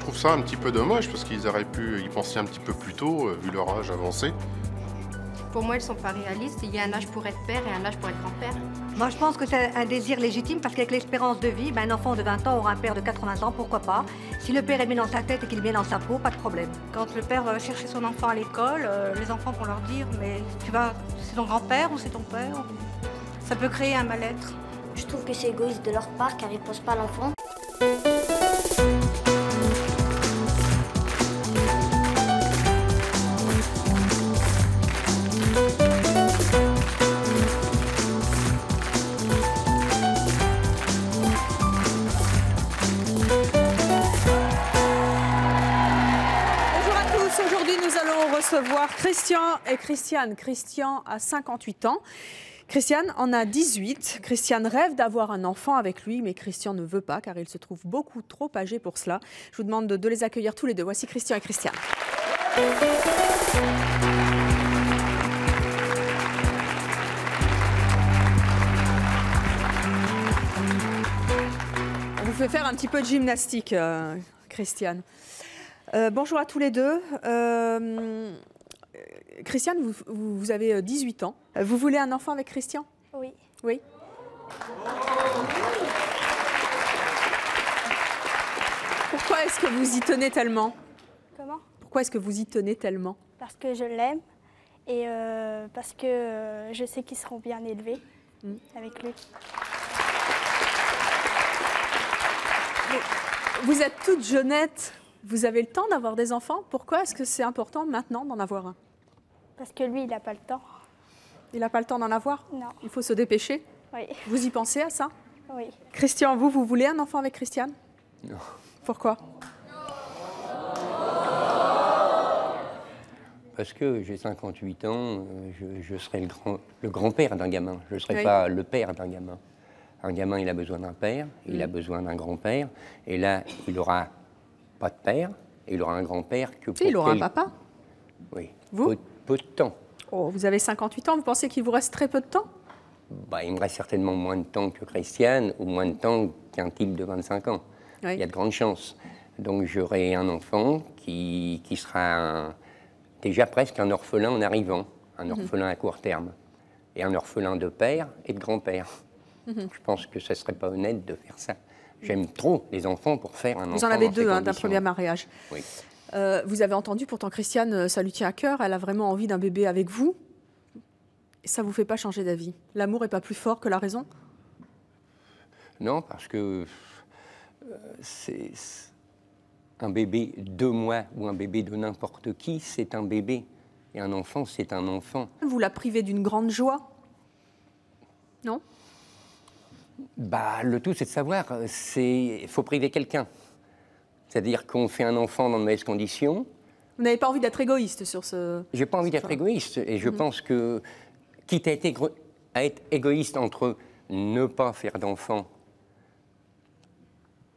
trouve ça un petit peu dommage parce qu'ils auraient pu y penser un petit peu plus tôt, vu leur âge avancé. Pour moi, elles sont pas réalistes. Il y a un âge pour être père et un âge pour être grand-père. Moi, je pense que c'est un désir légitime parce qu'avec l'espérance de vie, un enfant de 20 ans aura un père de 80 ans, pourquoi pas. Si le père est bien dans sa tête et qu'il est bien dans sa peau, pas de problème. Quand le père va chercher son enfant à l'école, les enfants vont leur dire « mais c'est ton grand-père ou c'est ton père ?» Ça peut créer un mal-être. Je trouve que c'est égoïste de leur part car ils ne posent pas l'enfant. Recevoir Christian et Christiane. Christian a 58 ans. Christiane en a 18. Christiane rêve d'avoir un enfant avec lui, mais Christian ne veut pas car il se trouve beaucoup trop âgé pour cela. Je vous demande de les accueillir tous les deux. Voici Christian et Christiane. On vous fait faire un petit peu de gymnastique, Christiane. Bonjour à tous les deux. Christiane, vous avez 18 ans. Vous voulez un enfant avec Christian? Oui. Oui. Pourquoi est-ce que vous y tenez tellement? Comment? Pourquoi est-ce que vous y tenez tellement? Parce que je l'aime et parce que je sais qu'ils seront bien élevés avec lui. Vous êtes toute jeunette. Vous avez le temps d'avoir des enfants. Pourquoi est-ce que c'est important maintenant d'en avoir un? Parce que lui, il n'a pas le temps. Il n'a pas le temps d'en avoir? Non. Il faut se dépêcher? Oui. Vous y pensez à ça? Oui. Christian, vous voulez un enfant avec Christiane? Non. Pourquoi? Parce que j'ai 58 ans, je serai le grand-père d'un gamin. Je ne serai pas le père d'un gamin. Un gamin, il a besoin d'un père, il a besoin d'un grand-père. Et là, il n'aura pas de père, et il aura un grand-père que pour... Il aura un papa? Oui. Vous? Peu de temps. Oh, vous avez 58 ans, vous pensez qu'il vous reste très peu de temps? Il me reste certainement moins de temps que Christiane, ou moins de temps qu'un type de 25 ans. Oui. Il y a de grandes chances. Donc j'aurai un enfant qui sera déjà presque un orphelin en arrivant, un orphelin à court terme, et un orphelin de père et de grand-père. Je pense que ce ne serait pas honnête de faire ça. J'aime trop les enfants pour faire un enfant. Vous en avez deux d'un premier mariage. Oui. Vous avez entendu, pourtant Christiane, ça lui tient à cœur, elle a vraiment envie d'un bébé avec vous. Et ça ne vous fait pas changer d'avis? L'amour n'est pas plus fort que la raison? Non, parce que c'est un bébé de moi ou un bébé de n'importe qui, c'est un bébé. Et un enfant, c'est un enfant. Vous la privez d'une grande joie? Non? Le tout, c'est de savoir, il faut priver quelqu'un. C'est-à-dire qu'on fait un enfant dans de mauvaises conditions. Vous n'avez pas envie d'être égoïste sur ce... J'ai pas envie d'être égoïste. Et je pense que, quitte à être égoïste entre ne pas faire d'enfant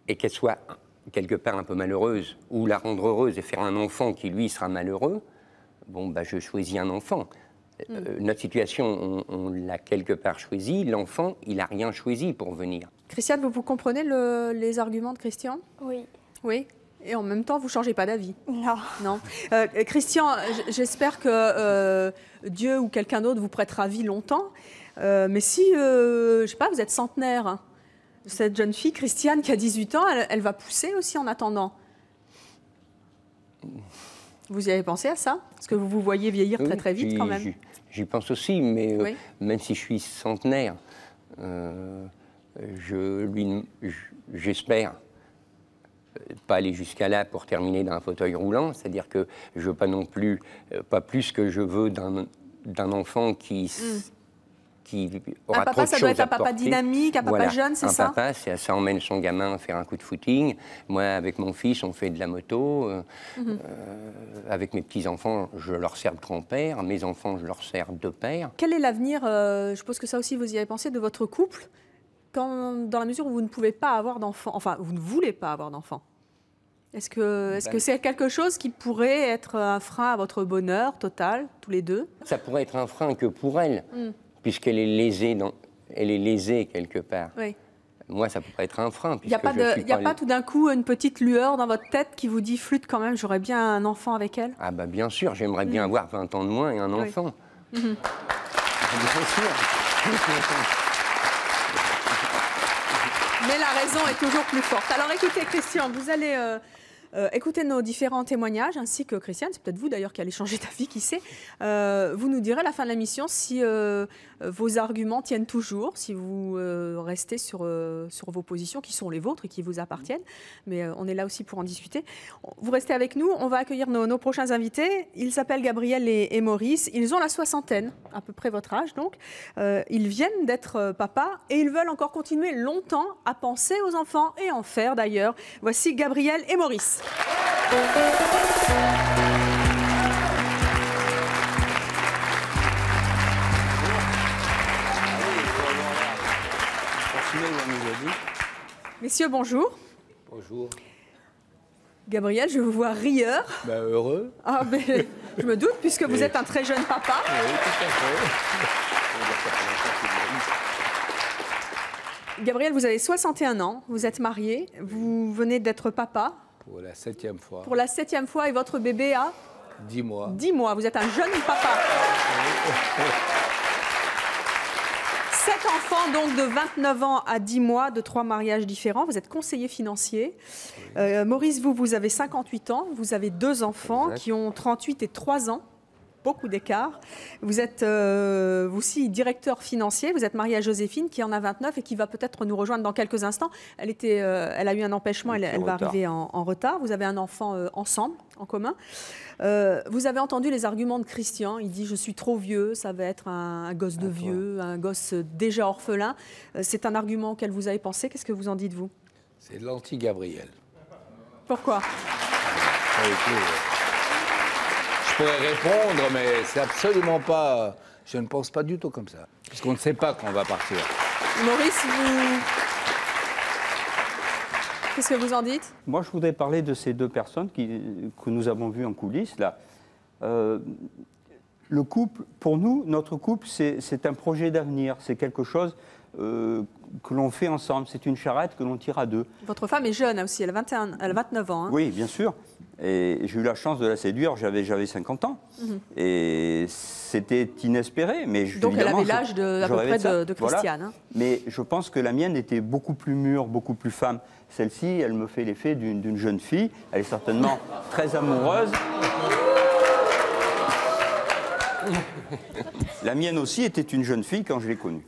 et qu'elle soit quelque part un peu malheureuse, ou la rendre heureuse et faire un enfant qui, lui, sera malheureux, je choisis un enfant. Notre situation, on l'a quelque part choisi. L'enfant, il n'a rien choisi pour venir. Christiane, vous comprenez les arguments de Christian? Oui. Oui. Et en même temps, vous ne changez pas d'avis? Non. Non. Christian, j'espère que Dieu ou quelqu'un d'autre vous prêtera vie longtemps. Mais si, je ne sais pas, vous êtes centenaire, hein, cette jeune fille, Christiane, qui a 18 ans, elle va pousser aussi en attendant. Vous y avez pensé à ça? Parce que vous vous voyez vieillir très vite quand même. J'y pense aussi, mais même si je suis centenaire, j'espère pas aller jusqu'à là pour terminer dans un fauteuil roulant. C'est-à-dire que je ne veux pas non plus, pas plus que je veux d'un enfant qui aura trop de choses à porter. Un papa, ça doit être un papa dynamique, un papa jeune, c'est ça? Un papa, ça emmène son gamin faire un coup de footing. Moi, avec mon fils, on fait de la moto. Avec mes petits-enfants, je leur sers de grand-père. Mes enfants, je leur sers de père. Quel est l'avenir, je suppose que ça aussi vous y avez pensé, de votre couple, dans la mesure où vous ne pouvez pas avoir d'enfants, enfin, vous ne voulez pas avoir d'enfants? Est-ce que c'est quelque chose qui pourrait être un frein à votre bonheur total, tous les deux? Ça pourrait être un frein que pour elle. Puisqu'elle est lésée, elle est lésée quelque part. Oui. Moi, ça pourrait être un frein. Il n'y a pas tout d'un coup une petite lueur dans votre tête qui vous dit, flûte quand même, j'aurais bien un enfant avec elle? Ah bah bien sûr, j'aimerais bien avoir 20 ans de moins et un enfant. Bien sûr. Mais la raison est toujours plus forte. Alors écoutez, Christian, vous allez écouter nos différents témoignages, ainsi que Christiane, c'est peut-être vous d'ailleurs qui allez changer ta vie, qui sait. Vous nous direz à la fin de la mission si vos arguments tiennent toujours, si vous restez sur vos positions qui sont les vôtres et qui vous appartiennent. Mais on est là aussi pour en discuter. Vous restez avec nous, on va accueillir nos prochains invités. Ils s'appellent Gabriel et Maurice. Ils ont la soixantaine, à peu près votre âge donc. Ils viennent d'être papa et ils veulent encore continuer longtemps à penser aux enfants et en faire d'ailleurs. Voici Gabriel et Maurice. Messieurs, bonjour. Bonjour. Gabriel, je vous vois rieur. Ben, heureux. Ah, mais, je me doute, puisque vous êtes un très jeune papa. Oui, tout à fait. Gabriel, vous avez 61 ans, vous êtes marié, vous venez d'être papa. Pour la 7e fois. Pour la 7e fois, et votre bébé a 10 mois. 10 mois, vous êtes un jeune papa. 7 enfants, donc de 29 ans à 10 mois, de 3 mariages différents. Vous êtes conseiller financier. Maurice, vous avez 58 ans, vous avez 2 enfants qui ont 38 et 3 ans. Beaucoup d'écart. Vous êtes vous aussi directeur financier. Vous êtes marié à Joséphine qui en a 29 et qui va peut-être nous rejoindre dans quelques instants. Elle a eu un empêchement, elle va arriver en retard. Vous avez un enfant ensemble, en commun. Vous avez entendu les arguments de Christian. Il dit « je suis trop vieux, ça va être un gosse de vieux, un gosse déjà orphelin ». C'est un argument auquel vous avez pensé. Qu'est-ce que vous en dites, vous? C'est l'anti-Gabriel. Pourquoi? Je pourrais répondre, mais c'est absolument pas... Je ne pense pas du tout comme ça. Parce qu'on ne sait pas quand on va partir. Maurice, qu'est-ce que vous en dites? Moi, je voudrais parler de ces 2 personnes que nous avons vues en coulisses, là. Le couple, pour nous, notre couple, c'est un projet d'avenir. C'est quelque chose que l'on fait ensemble. C'est une charrette que l'on tire à 2. Votre femme est jeune aussi, elle a 29 ans. Hein. Oui, bien sûr. Et j'ai eu la chance de la séduire, j'avais 50 ans. Et c'était inespéré. Mais donc elle avait l'âge à peu près de Christiane. Voilà. Hein. Mais je pense que la mienne était beaucoup plus mûre, beaucoup plus femme. Celle-ci, elle me fait l'effet d'une jeune fille. Elle est certainement très amoureuse. La mienne aussi était une jeune fille quand je l'ai connue.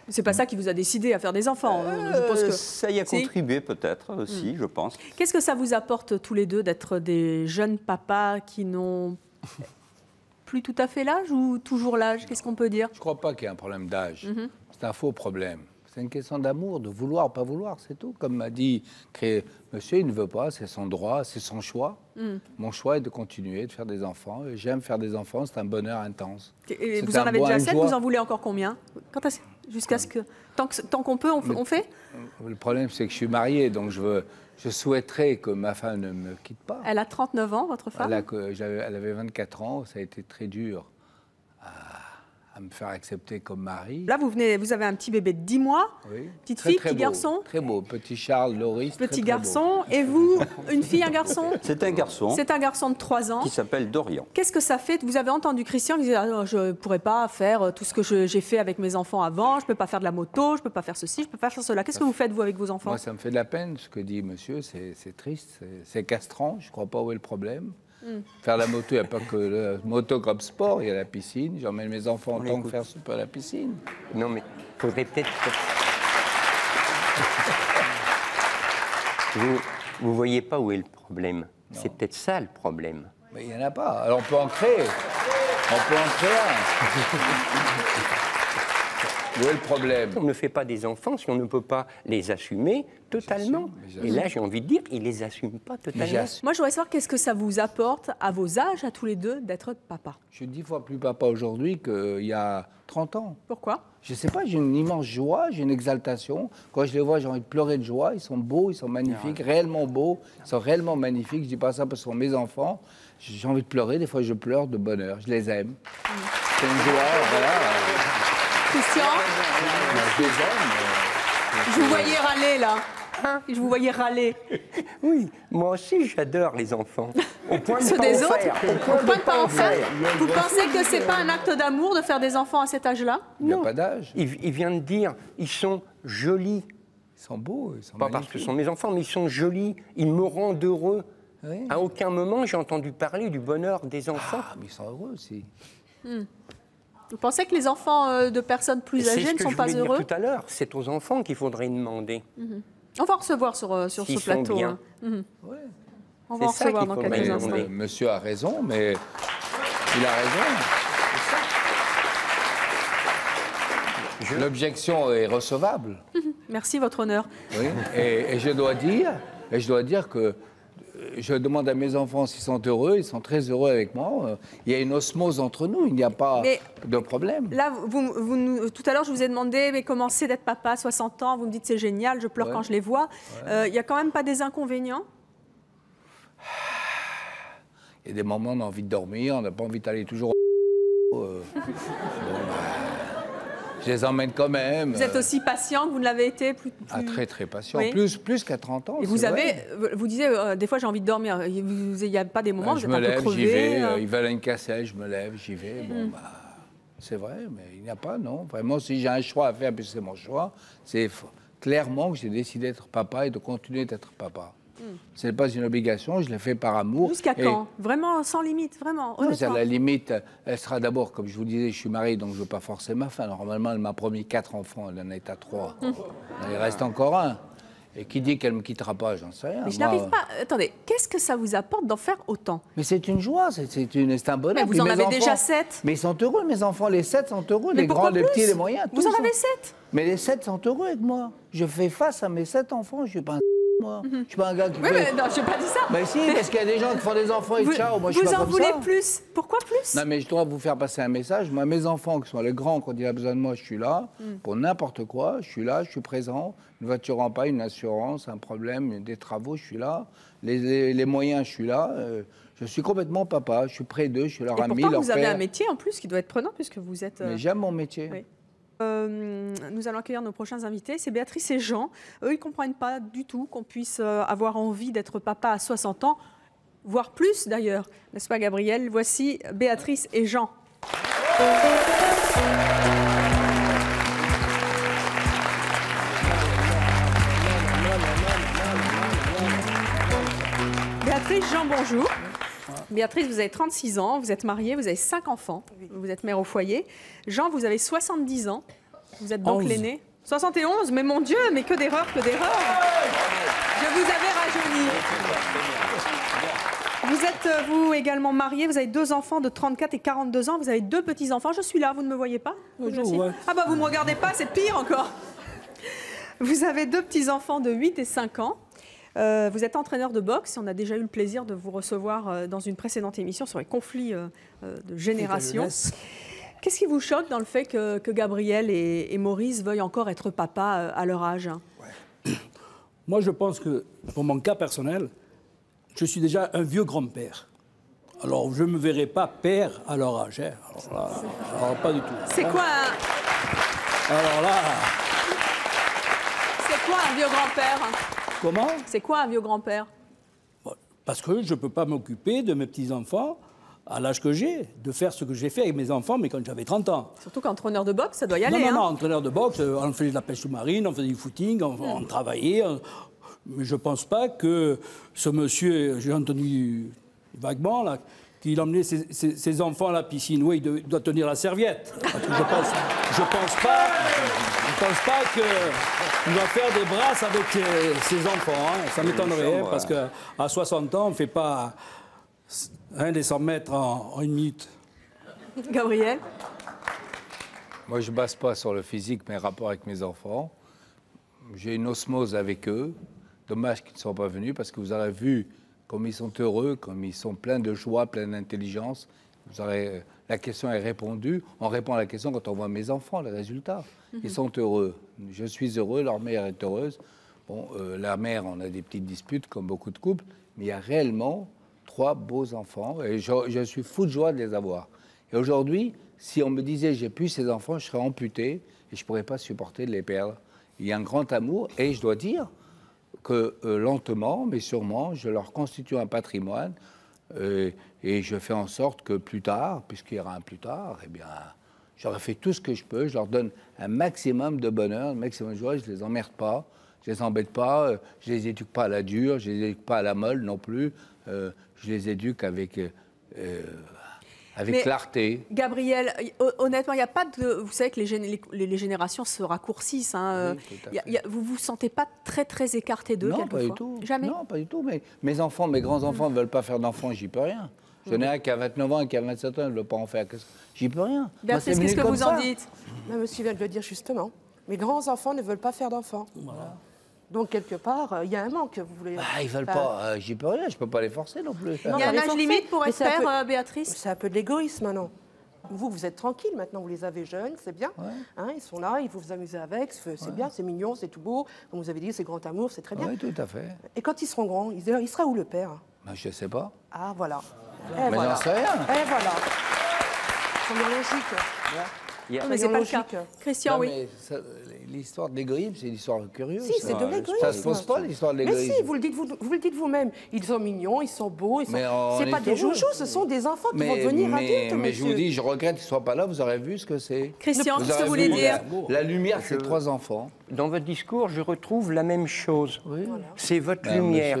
C'est pas ça qui vous a décidé à faire des enfants. Je pense que... Ça y a contribué peut-être aussi, je pense. Qu'est-ce que ça vous apporte tous les deux d'être des jeunes papas qui n'ont plus tout à fait l'âge ou toujours l'âge? Qu'est-ce qu'on peut dire? Je ne crois pas qu'il y ait un problème d'âge. C'est un faux problème. C'est une question d'amour, de vouloir ou pas vouloir, c'est tout. Comme m'a dit monsieur, il ne veut pas, c'est son droit, c'est son choix. Mon choix est de continuer de faire des enfants. J'aime faire des enfants, c'est un bonheur intense. Et vous en avez déjà 7, vous en voulez encore combien? Jusqu'à ce que... Tant qu'on peut, on fait? Le problème, c'est que je suis marié, donc je souhaiterais que ma femme ne me quitte pas. Elle a 39 ans, votre femme? Elle avait 24 ans, ça a été très dur à me faire accepter comme mari. Là, vous avez un petit bébé de 10 mois, oui. Petite fille, petit garçon? Très beau, petit Charles, Loris, petit garçon, et vous, une fille, un garçon? C'est un garçon. C'est un garçon de 3 ans. Qui s'appelle Dorian. Qu'est-ce que ça fait? Vous avez entendu Christian qui disait je ne pourrais pas faire tout ce que j'ai fait avec mes enfants avant, je ne peux pas faire de la moto, je ne peux pas faire ceci, je ne peux pas faire cela. Qu'est-ce que vous faites, vous, avec vos enfants? Moi, ça me fait de la peine, ce que dit monsieur, c'est triste, c'est castrant, je ne crois pas où est le problème. Faire la moto, il n'y a pas que la moto comme sport, il y a la piscine. J'emmène mes enfants en tant que faire super à la piscine. Non, mais il faudrait peut-être... Vous ne voyez pas où est le problème. C'est peut-être ça le problème. Mais il n'y en a pas. Alors on peut en créer. On peut en créer un. Où est le problème? On ne fait pas des enfants si on ne peut pas les assumer totalement. Et là, j'ai envie de dire, ils ne les assument pas totalement. Moi, je voudrais savoir qu'est-ce que ça vous apporte à vos âges, à tous les deux, d'être papa. Je suis 10 fois plus papa aujourd'hui qu'il y a 30 ans. Pourquoi? Je ne sais pas, j'ai une immense joie, j'ai une exaltation. Quand je les vois, j'ai envie de pleurer de joie. Ils sont beaux, ils sont magnifiques, réellement beaux. Ils sont réellement magnifiques. Je ne dis pas ça parce que ce sont mes enfants. J'ai envie de pleurer. Des fois, je pleure de bonheur. Je les aime. C'est une joie, voilà. Christian? Je les aime. Je vous voyais râler, là. Je vous voyais râler. Oui, moi aussi j'adore les enfants. Au point de Ceux pas des en autres faire. Au point de pas en faire. Vous pensez que c'est pas un acte d'amour de faire des enfants à cet âge-là? Il n'y a pas d'âge. Il vient de dire, ils sont jolis. Ils sont beaux, ils sont Pas parce que ce sont mes enfants, mais ils sont jolis. Ils me rendent heureux. Oui. À aucun moment j'ai entendu parler du bonheur des enfants. Ah, mais ils sont heureux aussi. Vous pensez que les enfants de personnes plus C'est âgées ce ne que sont je pas voulais dire heureux? tout à l'heure. C'est aux enfants qu'il faudrait demander. On va en recevoir sur S'ils ce sont plateau. bien. Ouais. On va en C'est ça recevoir qu'il dans faudrait quelques demander. instants. Monsieur a raison, mais il a raison. L'objection est recevable. Merci, votre honneur. Oui. Et je dois dire que je demande à mes enfants s'ils sont heureux, ils sont très heureux avec moi. Il y a une osmose entre nous, il n'y a pas Mais de problème. Là, tout à l'heure, je vous ai demandé, mais comment c'est d'être papa à 60 ans? Vous me dites c'est génial, je pleure Ouais. quand je les vois. Il n'y a quand même pas des inconvénients? Il y a des moments où on a envie de dormir, on n'a pas envie d'aller toujours je les emmène quand même. Vous êtes aussi patient que vous ne l'avez été Ah, très très patient. Oui. Plus qu'à 30 ans. Et vous c'est avez, vrai. vous disiez, des fois j'ai envie de dormir. Il n'y a pas des moments où Je vous me êtes un peu lève, j'y crevé? vais. Ils veulent une cassette, je me lève, j'y vais. Bon, c'est vrai, mais il n'y a pas, non. Vraiment, si j'ai un choix à faire, puis c'est mon choix, c'est clairement que j'ai décidé d'être papa et de continuer d'être papa. Ce n'est pas une obligation, je l'ai fait par amour. Jusqu'à Et- quand? Vraiment sans limite, vraiment, Non, c'est à honnêtement. la limite, elle sera d'abord, comme je vous disais, je suis marié, donc je ne veux pas forcer ma femme. Normalement, elle m'a promis 4 enfants, elle en est à 3. Il reste encore un. Et qui dit qu'elle ne me quittera pas, j'en sais rien. Mais je Moi, n'arrive pas. Attendez, qu'est-ce que ça vous apporte d'en faire autant? Mais c'est une joie, c'est un bonheur. Mais vous Puis en mes avez enfants- déjà 7. Mais ils sont heureux, mes enfants. Les 7 sont heureux, Mais les pourquoi grands, les plus? petits, les moyens. Vous tous en sont- avez 7? Mais les 7 sont heureux avec moi. Je fais face à mes 7 enfants, je suis pas un moi. Je suis pas un gars qui Oui, fait... mais non, je n'ai pas dit ça. Mais si, parce qu'il y a des gens qui font des enfants et Vous, ciao, moi je suis vous pas en comme voulez ça. plus? Pourquoi plus? Non, mais je dois vous faire passer un message. Moi, mes enfants, qui sont les grands, quand il a besoin de moi, je suis là. Pour n'importe quoi, je suis là, je suis présent. Une voiture en panne, une assurance, un problème, des travaux, je suis là. Les moyens, je suis là. Je suis complètement papa. Je suis près d'eux, je suis leur Et ami, pourtant, leur vous avez père. un métier en plus qui doit être prenant puisque vous êtes... Mais j'aime mon métier. Oui. Nous allons accueillir nos prochains invités. C'est Béatrice et Jean. Eux, ils ne comprennent pas du tout qu'on puisse avoir envie d'être papa à 60 ans, voire plus d'ailleurs. N'est-ce pas, Gabriel? Voici Béatrice et Jean. Béatrice, Jean, bonjour. Béatrice, vous avez 36 ans, vous êtes mariée, vous avez 5 enfants, vous êtes mère au foyer. Jean, vous avez 70 ans, vous êtes donc 11. l'aîné. 71, mais mon Dieu, mais que d'erreurs, que d'erreurs. Je vous avais rajeuni. Vous êtes, vous, également marié, vous avez 2 enfants de 34 et 42 ans, vous avez 2 petits-enfants. Je suis là, vous ne me voyez pas? Bonjour, Merci. ouais. Ah bah vous ne me regardez pas, c'est pire encore. Vous avez 2 petits-enfants de 8 et 5 ans. Vous êtes entraîneur de boxe. On a déjà eu le plaisir de vous recevoir dans une précédente émission sur les conflits de génération. Qu'est-ce qui vous choque dans le fait que Gabriel et Maurice veuillent encore être papa à leur âge? Moi, je pense que, pour mon cas personnel, je suis déjà un vieux grand-père. Alors, je ne me verrai pas père à leur âge. Hein. Alors, pas du tout. C'est quoi un... Alors là, C'est quoi un vieux grand-père? comment? C'est quoi un vieux grand-père? Parce que je ne peux pas m'occuper de mes petits-enfants à l'âge que j'ai, de faire ce que j'ai fait avec mes enfants, mais quand j'avais 30 ans. Surtout qu'entraîneur de boxe, ça doit y Non, aller. non, hein. non, entraîneur de boxe, on faisait de la pêche sous-marine, on faisait du footing, on travaillait. Mais je ne pense pas que ce monsieur, j'ai entendu vaguement, là, qu'il emmenait ses enfants à la piscine. Oui, il doit tenir la serviette. Parce que je pense pas qu'il va faire des brasses avec ses enfants. Hein. Ça m'étonnerait, hein, parce qu'à 60 ans, on ne fait pas des 100 mètres en une minute. Gabriel? Moi, je ne base pas sur le physique, mes rapports avec mes enfants. J'ai une osmose avec eux. Dommage qu'ils ne soient pas venus, parce que vous aurez vu comme ils sont heureux, comme ils sont pleins de joie, pleins d'intelligence. La question est répondue. On répond à la question quand on voit mes enfants, les résultats. Ils sont heureux. Je suis heureux, leur mère est heureuse. Bon, la mère, on a des petites disputes, comme beaucoup de couples, mais il y a réellement 3 beaux enfants, et je suis fou de joie de les avoir. Et aujourd'hui, si on me disait j'ai plus ces enfants, je serais amputé, et je ne pourrais pas supporter de les perdre. il y a un grand amour. Et je dois dire que lentement, mais sûrement, je leur constitue un patrimoine. Et je fais en sorte que plus tard, puisqu'il y aura un plus tard, eh bien, j'aurai fait tout ce que je peux. Je leur donne un maximum de bonheur, un maximum de joie. Je ne les emmerde pas, je ne les embête pas, je ne les éduque pas à la dure, je ne les éduque pas à la molle non plus. Je les éduque avec clarté. Gabriel, honnêtement, il n'y a pas de... Vous savez que les générations se raccourcissent. Hein, oui, vous ne vous sentez pas très, très écarté d'eux, quelquefois? Non, pas du tout. Jamais? Non, pas du tout. Mais mes enfants, mes grands-enfants ne veulent pas faire d'enfants, j'y peux rien. J'en ai un qui a 29 ans et qui a 27 ans, il ne veut pas en faire. J'y peux rien. Bertrand, qu'est-ce que vous en dites? Monsieur vient de le dire justement. Mes grands-enfants ne veulent pas faire d'enfants. Voilà. Donc, quelque part, il y a un manque, vous voulez... ils ne veulent pas, j'y peux rien, je ne peux pas les forcer non plus. Il y a un âge limite pour être père, Béatrice? C'est un peu de l'égoïsme, maintenant. Vous êtes tranquille, maintenant, vous les avez jeunes, c'est bien. Ouais. Hein, ils sont là, il faut vous amuser avec, c'est bien, c'est mignon, c'est tout beau. Comme vous avez dit, c'est grand amour, c'est très bien. Oui, tout à fait. Et quand ils seront grands, il sera où le père? Je ne sais pas. Ah, voilà. Mais j'en sais rien. Et voilà. C'est logique. Mais c'est pas le cas. Christian, oui. L'histoire de l'égoïsme, c'est une histoire curieuse. Si, c'est de l'égoïsme. Ça ne se pose pas, l'histoire de l'égoïsme. Mais si, vous le dites vous-même. Ils sont mignons, ils sont beaux. C'est pas des joujoux, ce sont des enfants qui vont devenir adultes, mais je vous dis, je regrette qu'ils ne soient pas là, vous aurez vu ce que c'est. Christian, qu'est-ce que vous voulez dire? La lumière, c'est 3 enfants. Dans votre discours, je retrouve la même chose. Oui. Voilà. C'est votre lumière.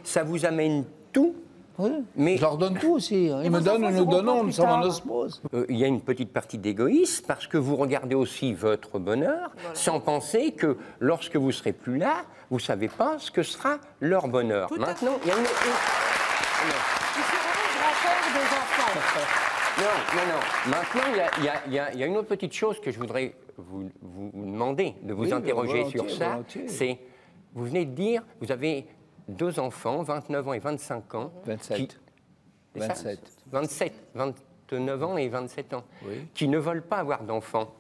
Ça vous amène tout. Oui, mais je leur donne tout aussi. Ils me donnent, nous donnons, nous sommes en osmose. Il y a une petite partie d'égoïsme parce que vous regardez aussi votre bonheur sans penser que lorsque vous ne serez plus là, vous ne savez pas ce que sera leur bonheur. Maintenant, il y a une... Tu seras grand-père des enfants. Non. Maintenant, il y a une autre petite chose que je voudrais vous demander, de vous interroger sur ça. C'est, vous venez de dire, vous avez 2 enfants, 29 ans et 25 ans. 27. 29 ans et 27 ans, qui ne veulent pas avoir d'enfants.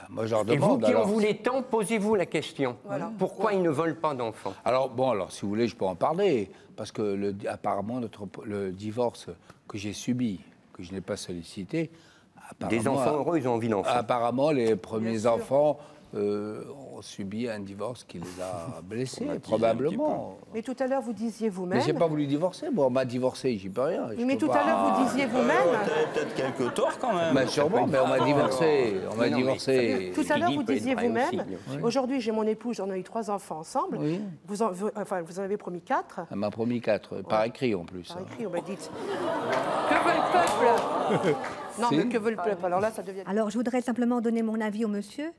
Moi, je leur demande. Et vous qui en voulez tant, posez-vous la question. Voilà. Pourquoi ils ne veulent pas d'enfants? Alors, si vous voulez, je peux en parler. Parce que, apparemment, le divorce que j'ai subi, que je n'ai pas sollicité... Des enfants heureux, ils ont envie d'enfants. Apparemment, les premiers enfants... ont subi un divorce qui les a blessés, probablement. Mais tout à l'heure, vous disiez vous-même... Mais j'ai pas voulu divorcer. Bon, on m'a divorcé, j'y peux rien. Mais tout à l'heure, vous disiez vous-même... Peut-être quelques torts, quand même. Mais sûrement, mais on m'a divorcé. On m'a divorcé. Tout à l'heure, vous disiez vous-même... Aujourd'hui, j'ai mon épouse, on a eu 3 enfants ensemble. Oui. Vous en avez promis 4. Elle m'a promis 4, par écrit en plus. Par écrit, on m'a dit... Que veut le peuple? Non, mais que veut le peuple? Alors là, ça devient... Alors, je voudrais simplement donner mon avis au monsieur.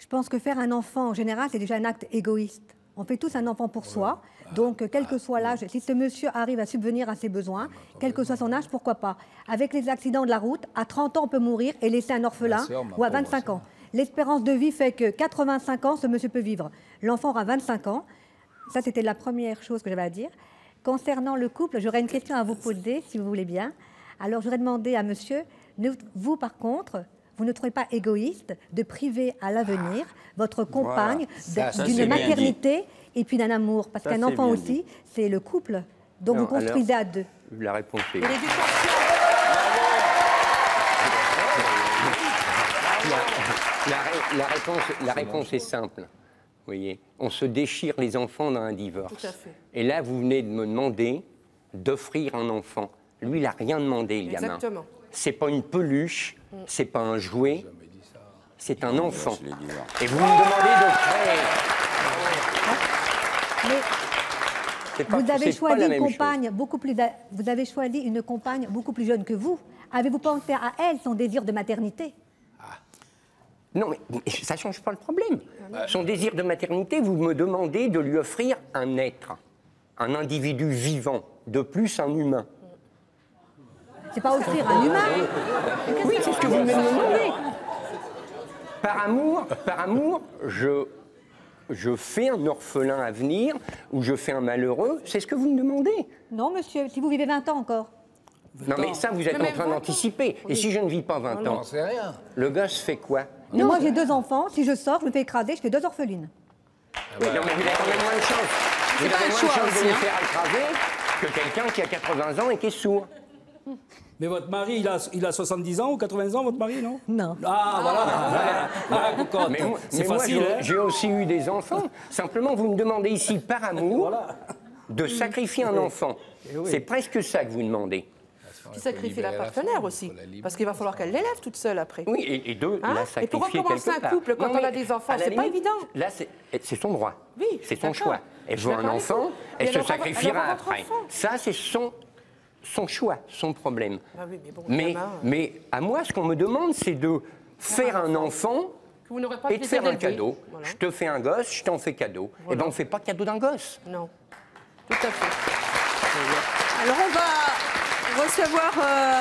Je pense que faire un enfant, en général, c'est déjà un acte égoïste. On fait tous un enfant pour soi. Donc, quel que soit l'âge, si ce monsieur arrive à subvenir à ses besoins, quel que soit son âge, pourquoi pas? Avec les accidents de la route, à 30 ans, on peut mourir et laisser un orphelin, ou à 25 ans. L'espérance de vie fait que 85 ans, ce monsieur peut vivre. L'enfant aura 25 ans. Ça, c'était la première chose que j'avais à dire. Concernant le couple, j'aurais une question à vous poser, si vous voulez bien. Alors, j'aurais demandé à monsieur, vous, par contre... Vous ne trouvez pas égoïste de priver à l'avenir votre compagne d'une maternité et puis d'un amour? Parce qu'un enfant aussi, c'est le couple. Donc vous construisez à 2. La réponse est... La réponse est simple. Vous voyez, on se déchire les enfants dans un divorce. Tout à fait. Et là, vous venez de me demander d'offrir un enfant. Lui, il n'a rien demandé, le gamin. Exactement. C'est pas une peluche, c'est pas un jouet, c'est un enfant. Et vous me demandez de créer. Vous avez choisi une compagne beaucoup plus. Vous avez choisi une compagne beaucoup plus jeune que vous. Avez-vous pensé à elle, son désir de maternité? Non, mais ça ne change pas le problème. Son désir de maternité, vous me demandez de lui offrir un être, un individu vivant, de plus un humain. C'est pas offrir un humain. Oui, c'est ce que vous me demandez. Par amour, je fais un orphelin à venir ou je fais un malheureux. C'est ce que vous me demandez. Non, monsieur, si vous vivez 20 ans encore. Non, mais ça, vous êtes en train d'anticiper. Et si je ne vis pas 20 ans, rien. Le gosse fait quoi? Non, moi, j'ai 2 enfants. Si je sors, je me fais écraser, je fais 2 orphelines. Oui, non, mais vous avez quand même moins de chance. Vous avez moins de chance de me faire écraser que quelqu'un qui a 80 ans et qui est sourd. Mais votre mari, il a 70 ans ou 80 ans, votre mari, non? Non. Ah, voilà. Ah, cocotte. C'est moi, facile, hein? j'ai aussi eu des enfants. Simplement, vous me demandez ici, par amour, de sacrifier un enfant. C'est presque ça que vous demandez. Tu sacrifies la partenaire aussi, parce qu'il va falloir qu'elle l'élève toute seule après. Oui, et de la sacrifier. Et pour recommencer un couple quand on a des enfants, c'est pas évident. Là, c'est son droit. Oui, c'est son choix. Elle veut un enfant, elle se sacrifiera après. Ça, c'est son choix, son problème. Ah oui, mais, bon, mais à moi, ce qu'on me demande, c'est de faire un enfant et de faire un cadeau. Voilà. Je te fais un gosse, je t'en fais cadeau. Voilà. Eh bien, on ne fait pas cadeau d'un gosse. Non, tout à fait. Alors, on va recevoir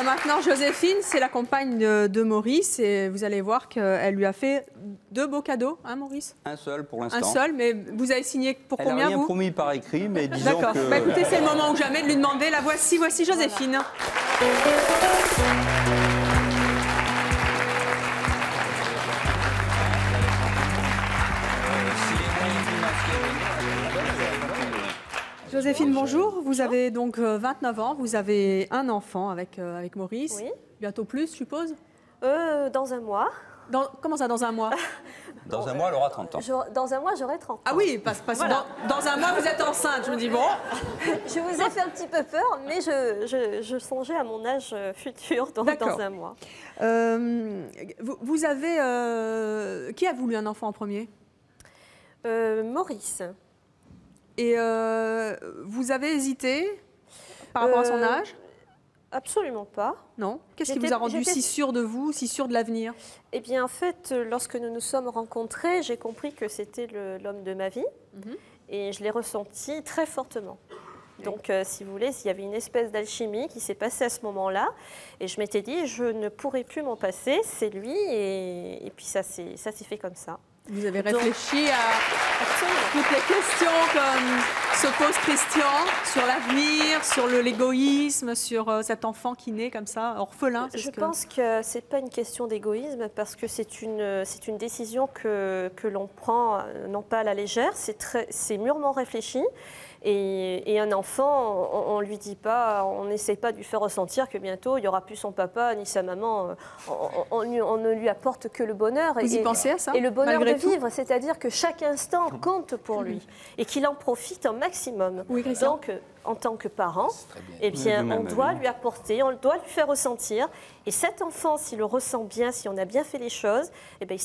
maintenant Joséphine, c'est la compagne de Maurice, et vous allez voir qu'elle lui a fait 2 beaux cadeaux, hein Maurice? Un seul pour l'instant. Un seul, mais vous avez signé pour combien, vous? Elle n'a rien promis par écrit, mais disons que... D'accord, bah, écoutez, c'est le moment ou jamais de lui demander. La voici Joséphine. Joséphine, bonjour. Vous avez donc 29 ans, vous avez un enfant avec Maurice. Oui. Bientôt plus, je suppose? Dans un mois. Comment ça, dans un mois? Dans un mois, elle aura 30 ans. Dans un mois, j'aurai 30 ans. Ah oui, parce que voilà. dans un mois, vous êtes enceinte. Je me dis, bon... Je vous ai fait un petit peu peur, mais je songeais à mon âge futur dans un mois. Vous avez... qui a voulu un enfant en premier? Maurice. Et vous avez hésité par rapport à son âge? Absolument pas. Non. Qu'est-ce qui vous a rendu si sûre de vous, si sûre de l'avenir? Eh bien, en fait, lorsque nous nous sommes rencontrés, j'ai compris que c'était l'homme de ma vie. Et je l'ai ressenti très fortement. Donc, si vous voulez, il y avait une espèce d'alchimie qui s'est passée à ce moment-là. Et je m'étais dit, je ne pourrais plus m'en passer, c'est lui. Et puis, ça s'est fait comme ça. Vous avez réfléchi à toutes les questions comme se pose Christian sur l'avenir, sur l'égoïsme, sur cet enfant qui naît comme ça, orphelin. Je pense que ce n'est pas une question d'égoïsme parce que c'est une décision que l'on prend non pas à la légère, c'est mûrement réfléchi. Et un enfant, on ne lui dit pas, on n'essaie pas de lui faire ressentir que bientôt il n'y aura plus son papa ni sa maman. On ne lui apporte que le bonheur. Vous y pensez à ça? Et le bonheur de vivre, c'est-à-dire que chaque instant compte pour lui et qu'il en profite un maximum. Oui, donc, en tant que parent, eh bien, on doit lui apporter, on doit lui faire ressentir. Et cet enfant, s'il le ressent bien, si on a bien fait les choses, eh bien,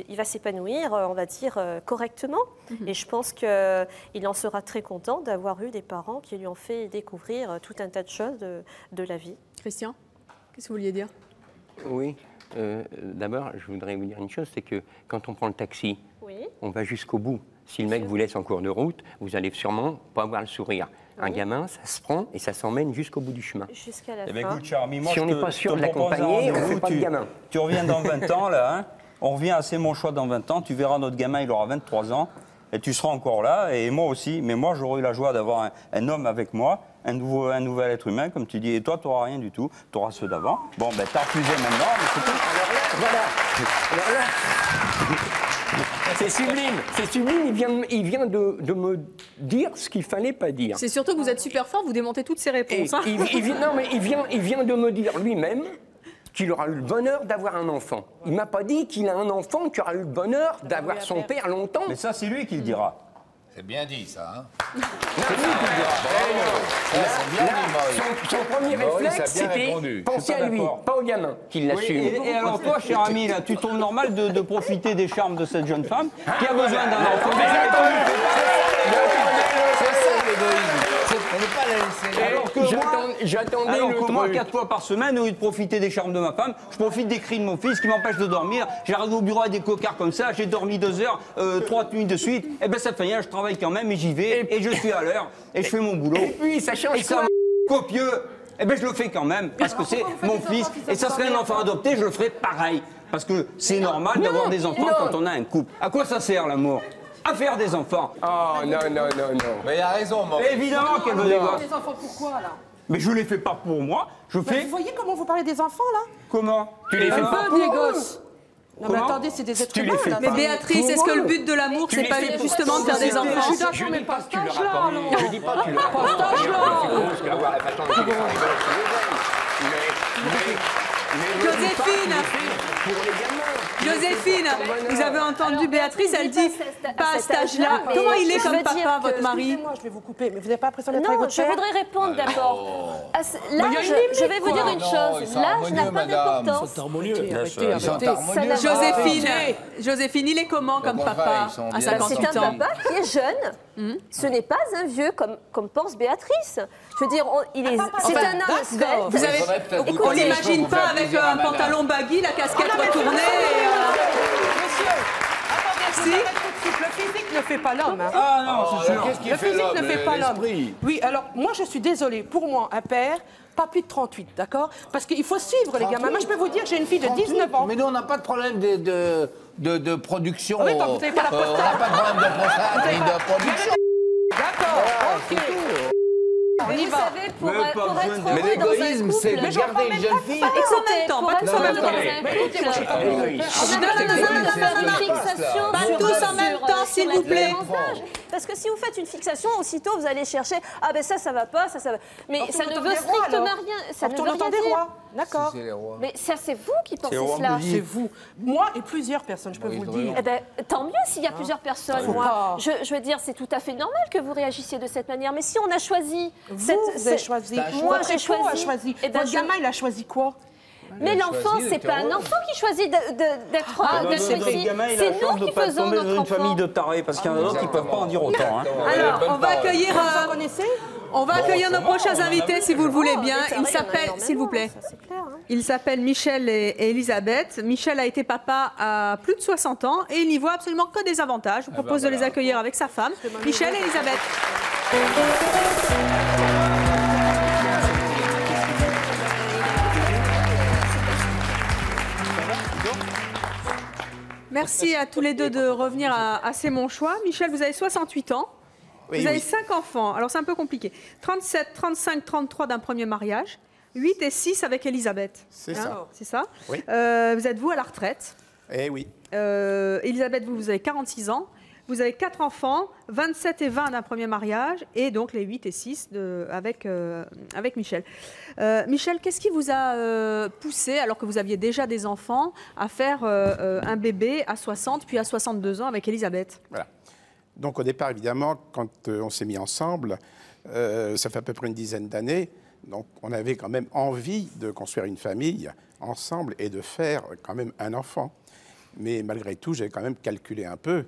il va s'épanouir, on va dire, correctement. Et je pense qu'il en sera très content d'avoir eu des parents qui lui ont fait découvrir tout un tas de choses de la vie. Christian, qu'est-ce que vous vouliez dire? Oui, d'abord, je voudrais vous dire une chose, c'est que quand on prend le taxi, on va jusqu'au bout. Si le mec vous laisse en cours de route, vous allez sûrement pas avoir le sourire. Un gamin, ça se prend et ça s'emmène jusqu'au bout du chemin. Jusqu'à la fin. Écoute, cher ami, moi, si on n'est pas sûr de l'accompagner, on ne fait pas de gamin. Tu reviens dans 20 ans, là, hein, on revient à C'est mon choix dans 20 ans, tu verras notre gamin, il aura 23 ans, et tu seras encore là, et moi aussi. Mais moi, j'aurai eu la joie d'avoir un homme avec moi, un nouvel être humain, comme tu dis, et toi, tu n'auras rien du tout, tu auras ceux d'avant. Bon, ben, t'as refusé maintenant, mais c'est tout. Alors là, c'est sublime, il vient de me dire ce qu'il fallait pas dire. C'est surtout que vous êtes super fort, vous démontez toutes ces réponses. Hein. Il vient de me dire lui-même qu'il aura eu le bonheur d'avoir un enfant. Il m'a pas dit qu'il a un enfant qui aura eu le bonheur d'avoir son père longtemps. Mais ça, c'est lui qui le dira. C'est bien dit, ça, hein? Son premier réflexe, c'était penser à lui, pas au gamin, qu'il l'assume. Et alors toi, cher ami, là, tu trouves normal de profiter des charmes de cette jeune femme qui a besoin d'un enfant? C'est ça, l'égoïsme. On ne peut pas la laisser. J'attendais le truc. Moi, 4 fois par semaine, au lieu de profiter des charmes de ma femme, je profite des cris de mon fils qui m'empêchent de dormir. J'arrive au bureau avec des cocards comme ça, j'ai dormi 2 heures, 3 nuits de suite. Et ben ça fait rien, je travaille quand même et j'y vais et je suis à l'heure et je fais mon boulot. Et puis ça change quoi? Copieux. Eh ben je le fais quand même parce que c'est mon fils et ça serait un enfant adopté, je le ferais pareil parce que c'est normal d'avoir des enfants quand on a un couple. À quoi ça sert l'amour? À faire des enfants. Oh non. Mais il a raison, moi. Évidemment qu'elle veut des gosses. Des enfants pourquoi, là? Mais je les fais pas pour moi, je fais... Vous voyez comment vous parlez des enfants, là? Comment? Tu les fais pas des gosses. Non mais attendez, c'est des êtres humains, là. Mais Béatrice, est-ce que le but de l'amour, c'est pas justement de faire des enfants? Je suis d'accord, mais pas cet âge-là, alors. Je dis pas que tu l'as. Pas cet âge-là. avoir la façon de faire Joséphine, Joséphine, vous avez entendu Béatrice, elle dit pas à cet âge-là. Comment il est comme papa, votre mari? Excusez-moi, je vais vous couper, mais vous n'avez pas l'impression d'être avec Non, votre je père? voudrais répondre d'abord. L'âge, je vais vous dire une chose, l'âge n'a pas d'importance. Joséphine, il est comment comme papa à 58 ans? C'est un papa qui est jeune. Ce n'est pas un vieux comme pense Béatrice. Je veux dire, c'est un homme svelte. On l'imagine pas avec un pantalon baggy, la casquette retournée. Monsieur, attendez, le physique ne fait pas l'homme. Hein. Ah non, c'est sûr. Qu'est-ce qui le fait physique ne l'homme? fait pas l'homme. L'esprit. Oui, alors moi je suis désolée. Pour moi, un père, pas plus de 38, d'accord? Parce qu'il faut suivre les gamins. Moi je peux vous dire, j'ai une fille de 19 ans. Mais nous, on n'a pas de problème de production. Ah oui, vous n'avez pas la prostate. On n'a pas de problème de prostate ni de production. D'accord, ok. On y va. Pour être heureux mais l'égoïsme, c'est de garder une jeune fille. Pas tous en même temps, pas tous en même temps. Pas tous en même temps, s'il vous plaît. Parce que si vous faites une fixation, aussitôt vous allez chercher ah ben ça va pas, ça va. Mais ça ne veut strictement rien. Ça ne veut rien dire. D'accord. Mais ça c'est vous qui pensez cela. C'est vous. Moi et plusieurs personnes, je peux vous le dire. Eh ben, tant mieux s'il y a plusieurs personnes. Moi, je veux dire, c'est tout à fait normal que vous réagissiez de cette manière. Mais si on a choisi... Vous avez choisi. Moi, j'ai choisi. Votre gamin, il a choisi quoi? Mais l'enfant, c'est pas un enfant qui choisit d'être ici. C'est nous qui faisons notre enfant. Dans une famille de tarés, parce qu'il y en a d'autres qui ne peuvent pas en dire autant. Alors, on va accueillir... On va accueillir nos prochains invités, si vous le voulez bien. Il s'appelle, s'il vous plaît, il s'appelle Michel et Elisabeth. Michel a été papa à plus de 60 ans et il n'y voit absolument que des avantages. Je vous propose de les accueillir avec sa femme, Michel et Elisabeth. Merci à tous les deux de revenir à C'est mon choix. Michel, vous avez 68 ans. Oui, vous avez 5 enfants. Alors, c'est un peu compliqué. 37, 35, 33 d'un premier mariage. 8 et 6 avec Elisabeth. C'est ça. C'est ça. Oui. Vous êtes, vous, à la retraite. Eh oui. Elisabeth, vous avez 46 ans. Vous avez 4 enfants, 27 et 20 d'un premier mariage, et donc les 8 et 6 avec Michel. Michel, qu'est-ce qui vous a poussé, alors que vous aviez déjà des enfants, à faire un bébé à 60 puis à 62 ans avec Elisabeth? Voilà. Donc au départ, évidemment, quand on s'est mis ensemble, ça fait à peu près une dizaine d'années, donc on avait quand même envie de construire une famille ensemble et de faire quand même un enfant. Mais malgré tout, j'ai quand même calculé un peu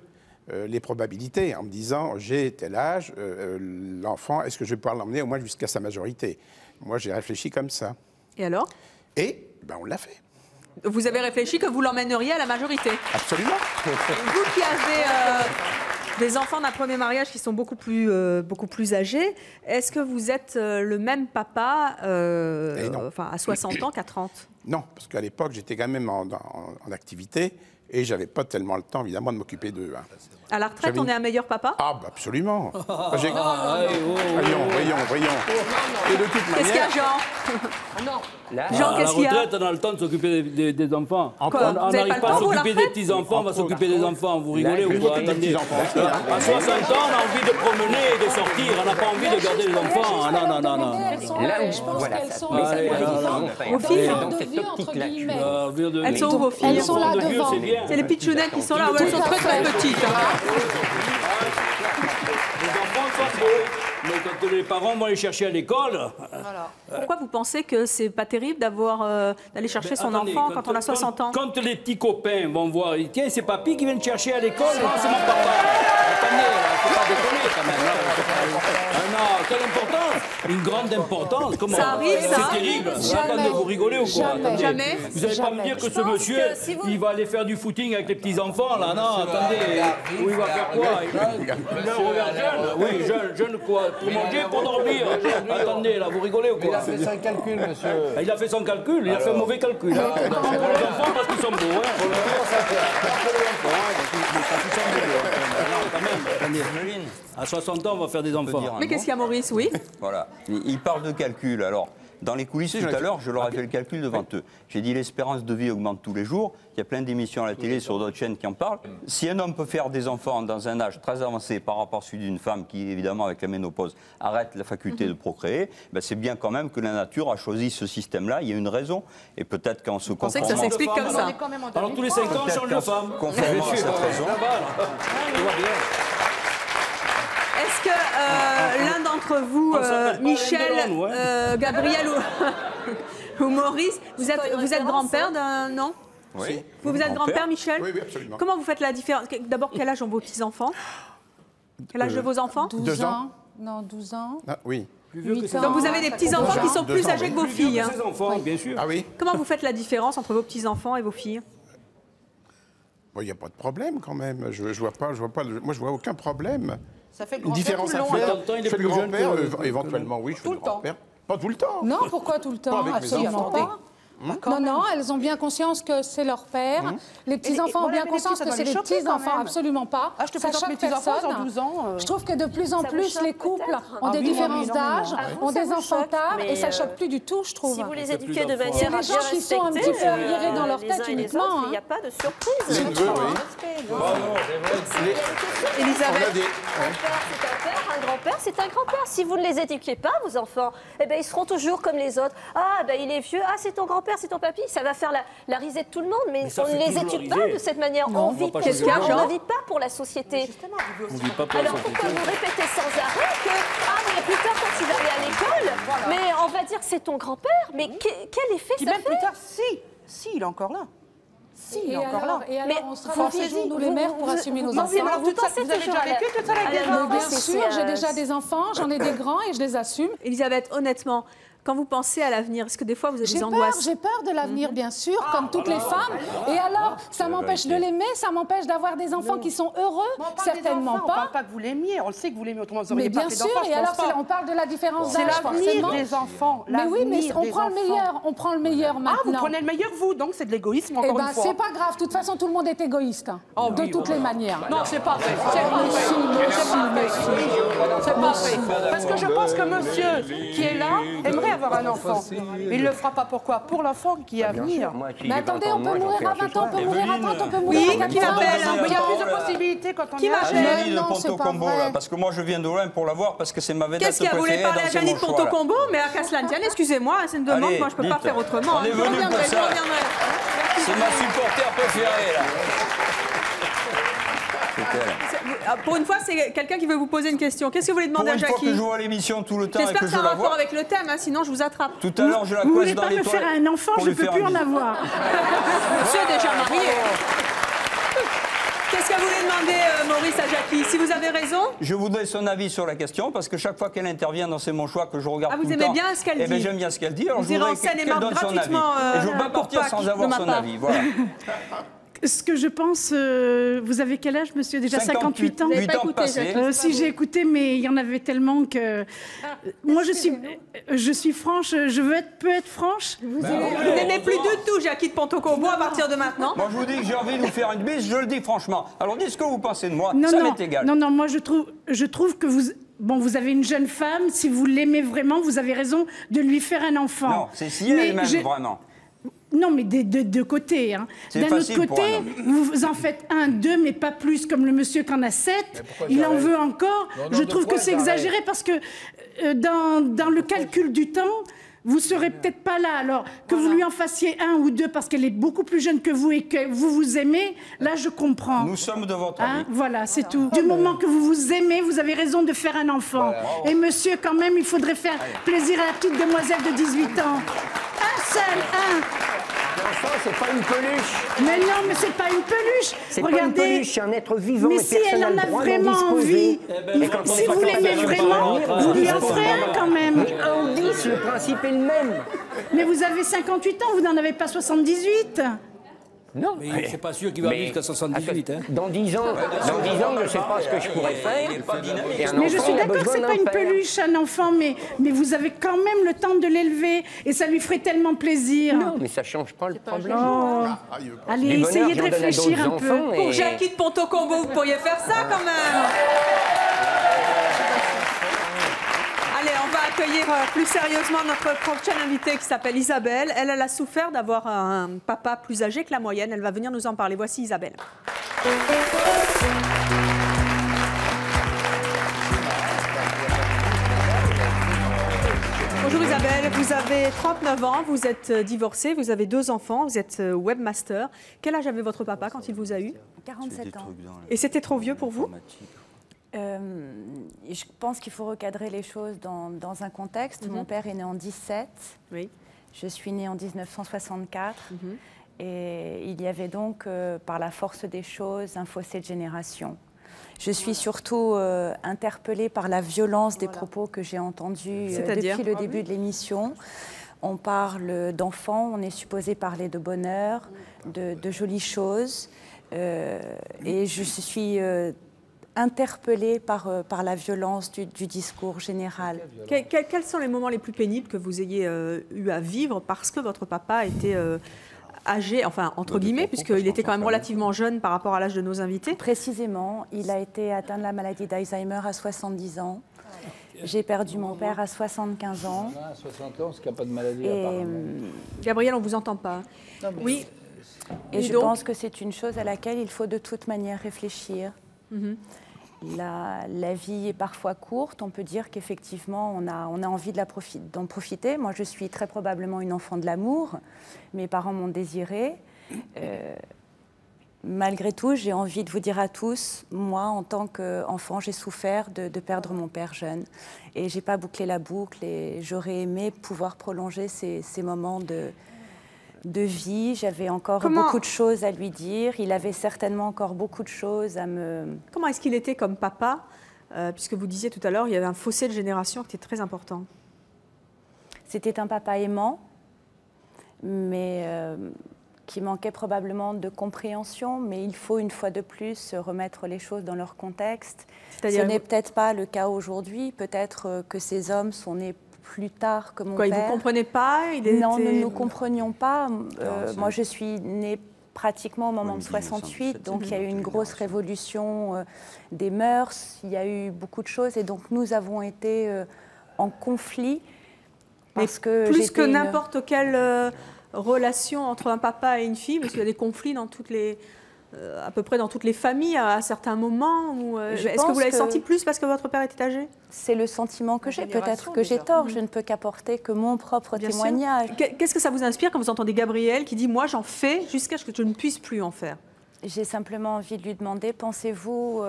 les probabilités en me disant, j'ai tel âge, l'enfant, est-ce que je vais pouvoir l'emmener au moins jusqu'à sa majorité? Moi, j'ai réfléchi comme ça. Et alors? Et ben, on l'a fait. Vous avez réfléchi que vous l'emmèneriez à la majorité? Absolument. Vous qui avez des enfants d'un premier mariage qui sont beaucoup plus âgés, est-ce que vous êtes le même papa à 60 ans qu'à 30? Non, parce qu'à l'époque, j'étais quand même en activité et je n'avais pas tellement le temps, évidemment, de m'occuper d'eux. Hein. À la retraite, on est un meilleur papa? Ah, bah absolument. Voyons. Et de toute manière... Qu'est-ce qu'il y a, Jean? Jean, qu'est-ce qu'il y a? À la retraite, on a le temps de s'occuper des enfants. On n'arrive pas à s'occuper des petits-enfants, on va s'occuper des enfants. Vous rigolez ou quoi? Attendez. À 60 ans, on a envie de promener et de sortir. On n'a pas envie de garder les enfants. Ah, non. Là, je pense qu'elles sont vos filles Elles sont où, vos filles? Elles sont là devant. C'est les pitchounettes qui sont là. Elles sont très très petites. Les enfants sont beaux, mais quand les parents vont les chercher à l'école... Pourquoi vous pensez que c'est pas terrible d'aller chercher son enfant quand on a 60 ans? Quand les petits copains vont voir, tiens, c'est papy qui vient te chercher à l'école, non, c'est mon papa. Attendez, il ne faut pas déconner quand même. Non, quelle importance? Une grande importance. Comment? Ça arrive, ça? C'est terrible. Attendez, vous rigolez ou quoi? Jamais. Vous n'allez pas me dire que ce monsieur, il va aller faire du footing avec les petits-enfants, là? Non, attendez. Ou il va faire quoi? Il revient jeune. Oui, jeune quoi? Pour manger, pour dormir. Attendez, là, vous rigolez ou quoi? Il a fait son calcul, monsieur. Il a fait son calcul, il a fait un mauvais calcul. Pour les enfants, parce qu'ils sont beaux. À 60 ans, on va faire des enfants. Mais qu'est-ce qu'il y a, Maurice? Oui. Voilà. Il parle de calcul. Alors, Dans les coulisses, tout à l'heure, je leur ai fait le calcul devant eux. J'ai dit l'espérance de vie augmente tous les jours. Il y a plein d'émissions à la télé sur d'autres chaînes qui en parlent. Si un homme peut faire des enfants dans un âge très avancé par rapport à celui d'une femme qui, évidemment, avec la ménopause, arrête la faculté de procréer, ben c'est bien quand même que la nature a choisi ce système-là. Il y a une raison. Et peut-être qu'en se conformant... Vous pensez que ça s'explique comme ça? Alors tous les 5 ans, on change de femme. Conformément à cette raison. Est-ce que l'un d'entre vous, Michel, Gabriel ou Maurice, vous êtes grand-père d'un... Non? Oui. Vous êtes grand-père, Michel? Oui, absolument. Comment vous faites la différence? D'abord, quel âge ont vos petits-enfants? Quel âge de vos enfants? 12 ans. Non, 12 ans. Ah, oui. Donc vous avez des petits-enfants qui sont plus âgés que vos filles. Ses enfants, bien sûr. Ah oui. Comment vous faites la différence entre vos petits-enfants et vos filles? Il n'y a pas de problème quand même. Moi, je vois aucun problème. Ça fait le Une différence à faire. Je fais le grand-père, éventuellement, oui, je fais le grand-père. Pas tout le temps. Non, pourquoi tout le temps? Pas avec mes Absolument enfants. pas. Non, non, elles ont bien conscience que c'est leur père. Les petits-enfants ont bien conscience que c'est les petits-enfants. Absolument pas. Ah, je te présente mes petits-enfants, ils ont 12 ans. Je trouve que de plus en plus, les couples ont des différences d'âge, ont des enfants tard, et ça choque plus du tout, je trouve. Si vous les éduquez de manière c'est les gens qui sont un petit peu arriérés dans leur tête uniquement. Il n'y a pas de surprise. Les neveux, oui. Elisabeth. Un père, c'est un père, un grand-père, c'est un grand-père. Si vous ne les éduquez pas, vos enfants, eh ben, ils seront toujours comme les autres. Ah, ben, il est vieux, ah, c'est ton grand-père, c'est ton papy. Ça va faire la risée de tout le monde, mais on ne les éduque pas de cette manière. On vit pour soi, on ne vit pas pour la société. Alors pourquoi vous répétez sans arrêt que, mais plus tard, quand il va aller à l'école, mais on va dire que c'est ton grand-père, mais quel effet ça fait? Plus tard, si, il est encore là. Si, il est encore là. Et alors, on sera toujours, nous les mères, pour assumer nos enfants. Vous avez déjà vécu toute ça avec des enfants? Bien sûr, j'ai déjà des enfants, j'en ai des grands et je les assume. Elisabeth, honnêtement, quand vous pensez à l'avenir, est-ce que des fois vous avez des angoisses? J'ai peur de l'avenir, bien sûr, comme toutes les femmes. Et alors, ça m'empêche de l'aimer, ça m'empêche d'avoir des enfants qui sont heureux? Certainement pas. On ne parle pas que vous l'aimiez, on le sait que vous l'aimez, autrement vous n'auriez pas fait d'enfants. Mais bien sûr, et alors on parle de la différence d'âge, forcément. C'est l'avenir des enfants. Mais oui, mais on prend le meilleur maintenant. Ah, vous prenez le meilleur, vous, donc c'est de l'égoïsme, encore une fois. C'est pas grave, de toute façon, tout le monde est égoïste, de toutes les manières. Non, c'est pas vrai. C'est pas vrai. Parce que je pense que monsieur qui est là aimerait avoir un enfant. Mais il ne le fera pas pourquoi? Pour l'enfant qui est à venir. Mais attendez, on peut mourir à 20 ans, on peut mourir à 30, on peut mourir à 40 ans. Il y a plus de possibilités quand on est âgé. Janine de Ponto-Combo, là, parce que moi je viens de loin pour la voir, parce que c'est ma vedette préférée. Qu'est-ce qu'il y a? Vous voulez parler à Janine de Ponto-Combo? Mais à qu'à cela ne tienne, excusez-moi, c'est une demande, moi je ne peux pas faire autrement. On est venu pour ça. C'est ma supporter préférée, là. Pour une fois, c'est quelqu'un qui veut vous poser une question. Qu'est-ce que vous voulez demander à Jackie? Pour une fois que je vois l'émission tout le temps et que j'espère que je ça a la rapport vois. avec le thème, hein, sinon je vous attrape. Tout à l'heure, je la Vous coince voulez dans pas les me faire un enfant, je ne peux plus en avoir. Monsieur est déjà marié. Qu'est-ce que vous voulez demander, Maurice, à Jackie? Si vous avez raison. Je voudrais son avis sur la question, parce que chaque fois qu'elle intervient dans C'est mon choix, que je regarde tout le temps... vous aimez bien ce qu'elle dit? Eh bien, j'aime bien ce qu'elle dit, alors vous je voudrais qu'elle donne son avis. Et je ne veux pas partir sans avoir son avis, voilà. Ce que je pense, vous avez quel âge, monsieur? Déjà 58 ans. Vous n'avez pas écouté, si j'ai écouté, mais il y en avait tellement que... moi, je suis franche, peux être franche. Vous n'aimez plus du tout Jackie de Ponto-Combo à partir de maintenant? Moi, je vous dis que j'ai envie de vous faire une bise, je le dis franchement. Alors, dites ce que vous pensez de moi, non, ça m'est égal. Non, moi, je trouve que vous... Bon, vous avez une jeune femme, si vous l'aimez vraiment, vous avez raison de lui faire un enfant. Non, c'est si elle m'aime vraiment. Non, mais de deux côtés. Hein. D'un autre côté, vous en faites 1, 2, mais pas plus, comme le monsieur qui en a 7. Il en veut encore. Je trouve que c'est exagéré parce que dans le calcul du temps, vous ne serez peut-être pas là. Alors, que vous lui en fassiez 1 ou 2 parce qu'elle est beaucoup plus jeune que vous et que vous vous aimez, là, je comprends. Nous sommes de votre avis. Voilà, c'est tout. Du moment que vous vous aimez, vous avez raison de faire un enfant. Et monsieur, quand même, il faudrait faire plaisir à la petite demoiselle de 18 ans. Un seul, L'enfant, c'est pas une peluche. Mais non, mais c'est pas une peluche. C'est pas une peluche, c'est un être vivant. Mais si elle en a vraiment envie, si vous l'aimez vraiment, vous lui en ferez un quand même. Mais 1 ou 10, le principe est le même. Mais vous avez 58 ans, vous n'en avez pas 78. Non, mais c'est pas sûr qu'il va vivre jusqu'à 78. Hein. Dans 10 ans, je ne sais pas ce que je pourrais faire. Mais je suis d'accord que c'est pas une peluche, un enfant, mais vous avez quand même le temps de l'élever et ça lui ferait tellement plaisir. Non, mais ça change pas le problème. Oh. Allez, essayez de réfléchir un peu. Pour Jackie de Ponto-Combo, vous pourriez faire ça quand même. Allez, on va accueillir plus sérieusement notre prochaine invitée qui s'appelle Isabelle. Elle a souffert d'avoir un papa plus âgé que la moyenne. Elle va venir nous en parler. Voici Isabelle. Bonjour Isabelle, vous avez 39 ans, vous êtes divorcée, vous avez 2 enfants, vous êtes webmaster. Quel âge avait votre papa quand il vous a eu? 47 ans. Et c'était trop vieux pour vous? Je pense qu'il faut recadrer les choses dans un contexte. Mon père est né en 17, oui. Je suis née en 1964. Et il y avait donc, par la force des choses, un fossé de génération. Je suis surtout interpellée par la violence des propos que j'ai entendus depuis le début de l'émission. On parle d'enfants, on est supposé parler de bonheur, de jolies choses. Et je suis interpellée par la violence du discours général. Quels sont les moments les plus pénibles que vous ayez eu à vivre parce que votre papa était âgé, enfin entre guillemets, puisqu'il était quand même relativement jeune par rapport à l'âge de nos invités? Précisément, il a été atteint de la maladie d'Alzheimer à 70 ans. J'ai perdu mon père à 75 ans. À 60 ans, c'est qu'il n'y a pas de maladie. Gabriel, on ne vous entend pas. Non, oui. Et je pense que c'est une chose à laquelle il faut de toute manière réfléchir. La vie est parfois courte. On peut dire qu'effectivement, on a envie d'en profiter. Moi, je suis très probablement une enfant de l'amour. Mes parents m'ont désirée. Malgré tout, j'ai envie de vous dire à tous, moi, en tant qu'enfant, j'ai souffert de perdre mon père jeune. Et je n'ai pas bouclé la boucle. Et j'aurais aimé pouvoir prolonger ces moments de vie. J'avais encore beaucoup de choses à lui dire. Il avait certainement encore beaucoup de choses à me... Comment est-ce qu'il était comme papa puisque vous disiez tout à l'heure, il y avait un fossé de génération qui était très important. C'était un papa aimant, mais qui manquait probablement de compréhension. Mais il faut une fois de plus remettre les choses dans leur contexte. Ce n'est peut-être pas le cas aujourd'hui. Peut-être que ces hommes sont nés plus tard que mon père. Ils ne vous comprenaient pas? Non, nous ne nous comprenions pas. Moi, je suis née pratiquement au moment de 68, donc il y a eu une grosse révolution des mœurs, il y a eu beaucoup de choses, et donc nous avons été en conflit. Parce que plus que n'importe quelle relation entre un papa et une fille, parce qu'il y a des conflits dans toutes les... à peu près dans toutes les familles à certains moments. Est-ce que vous l'avez senti plus parce que votre père était âgé? C'est le sentiment que j'ai. Peut-être que j'ai tort. Je ne peux qu'apporter que mon propre témoignage. Qu'est-ce que ça vous inspire quand vous entendez Gabriel qui dit « Moi, j'en fais jusqu'à ce que je ne puisse plus en faire ». J'ai simplement envie de lui demander, pensez-vous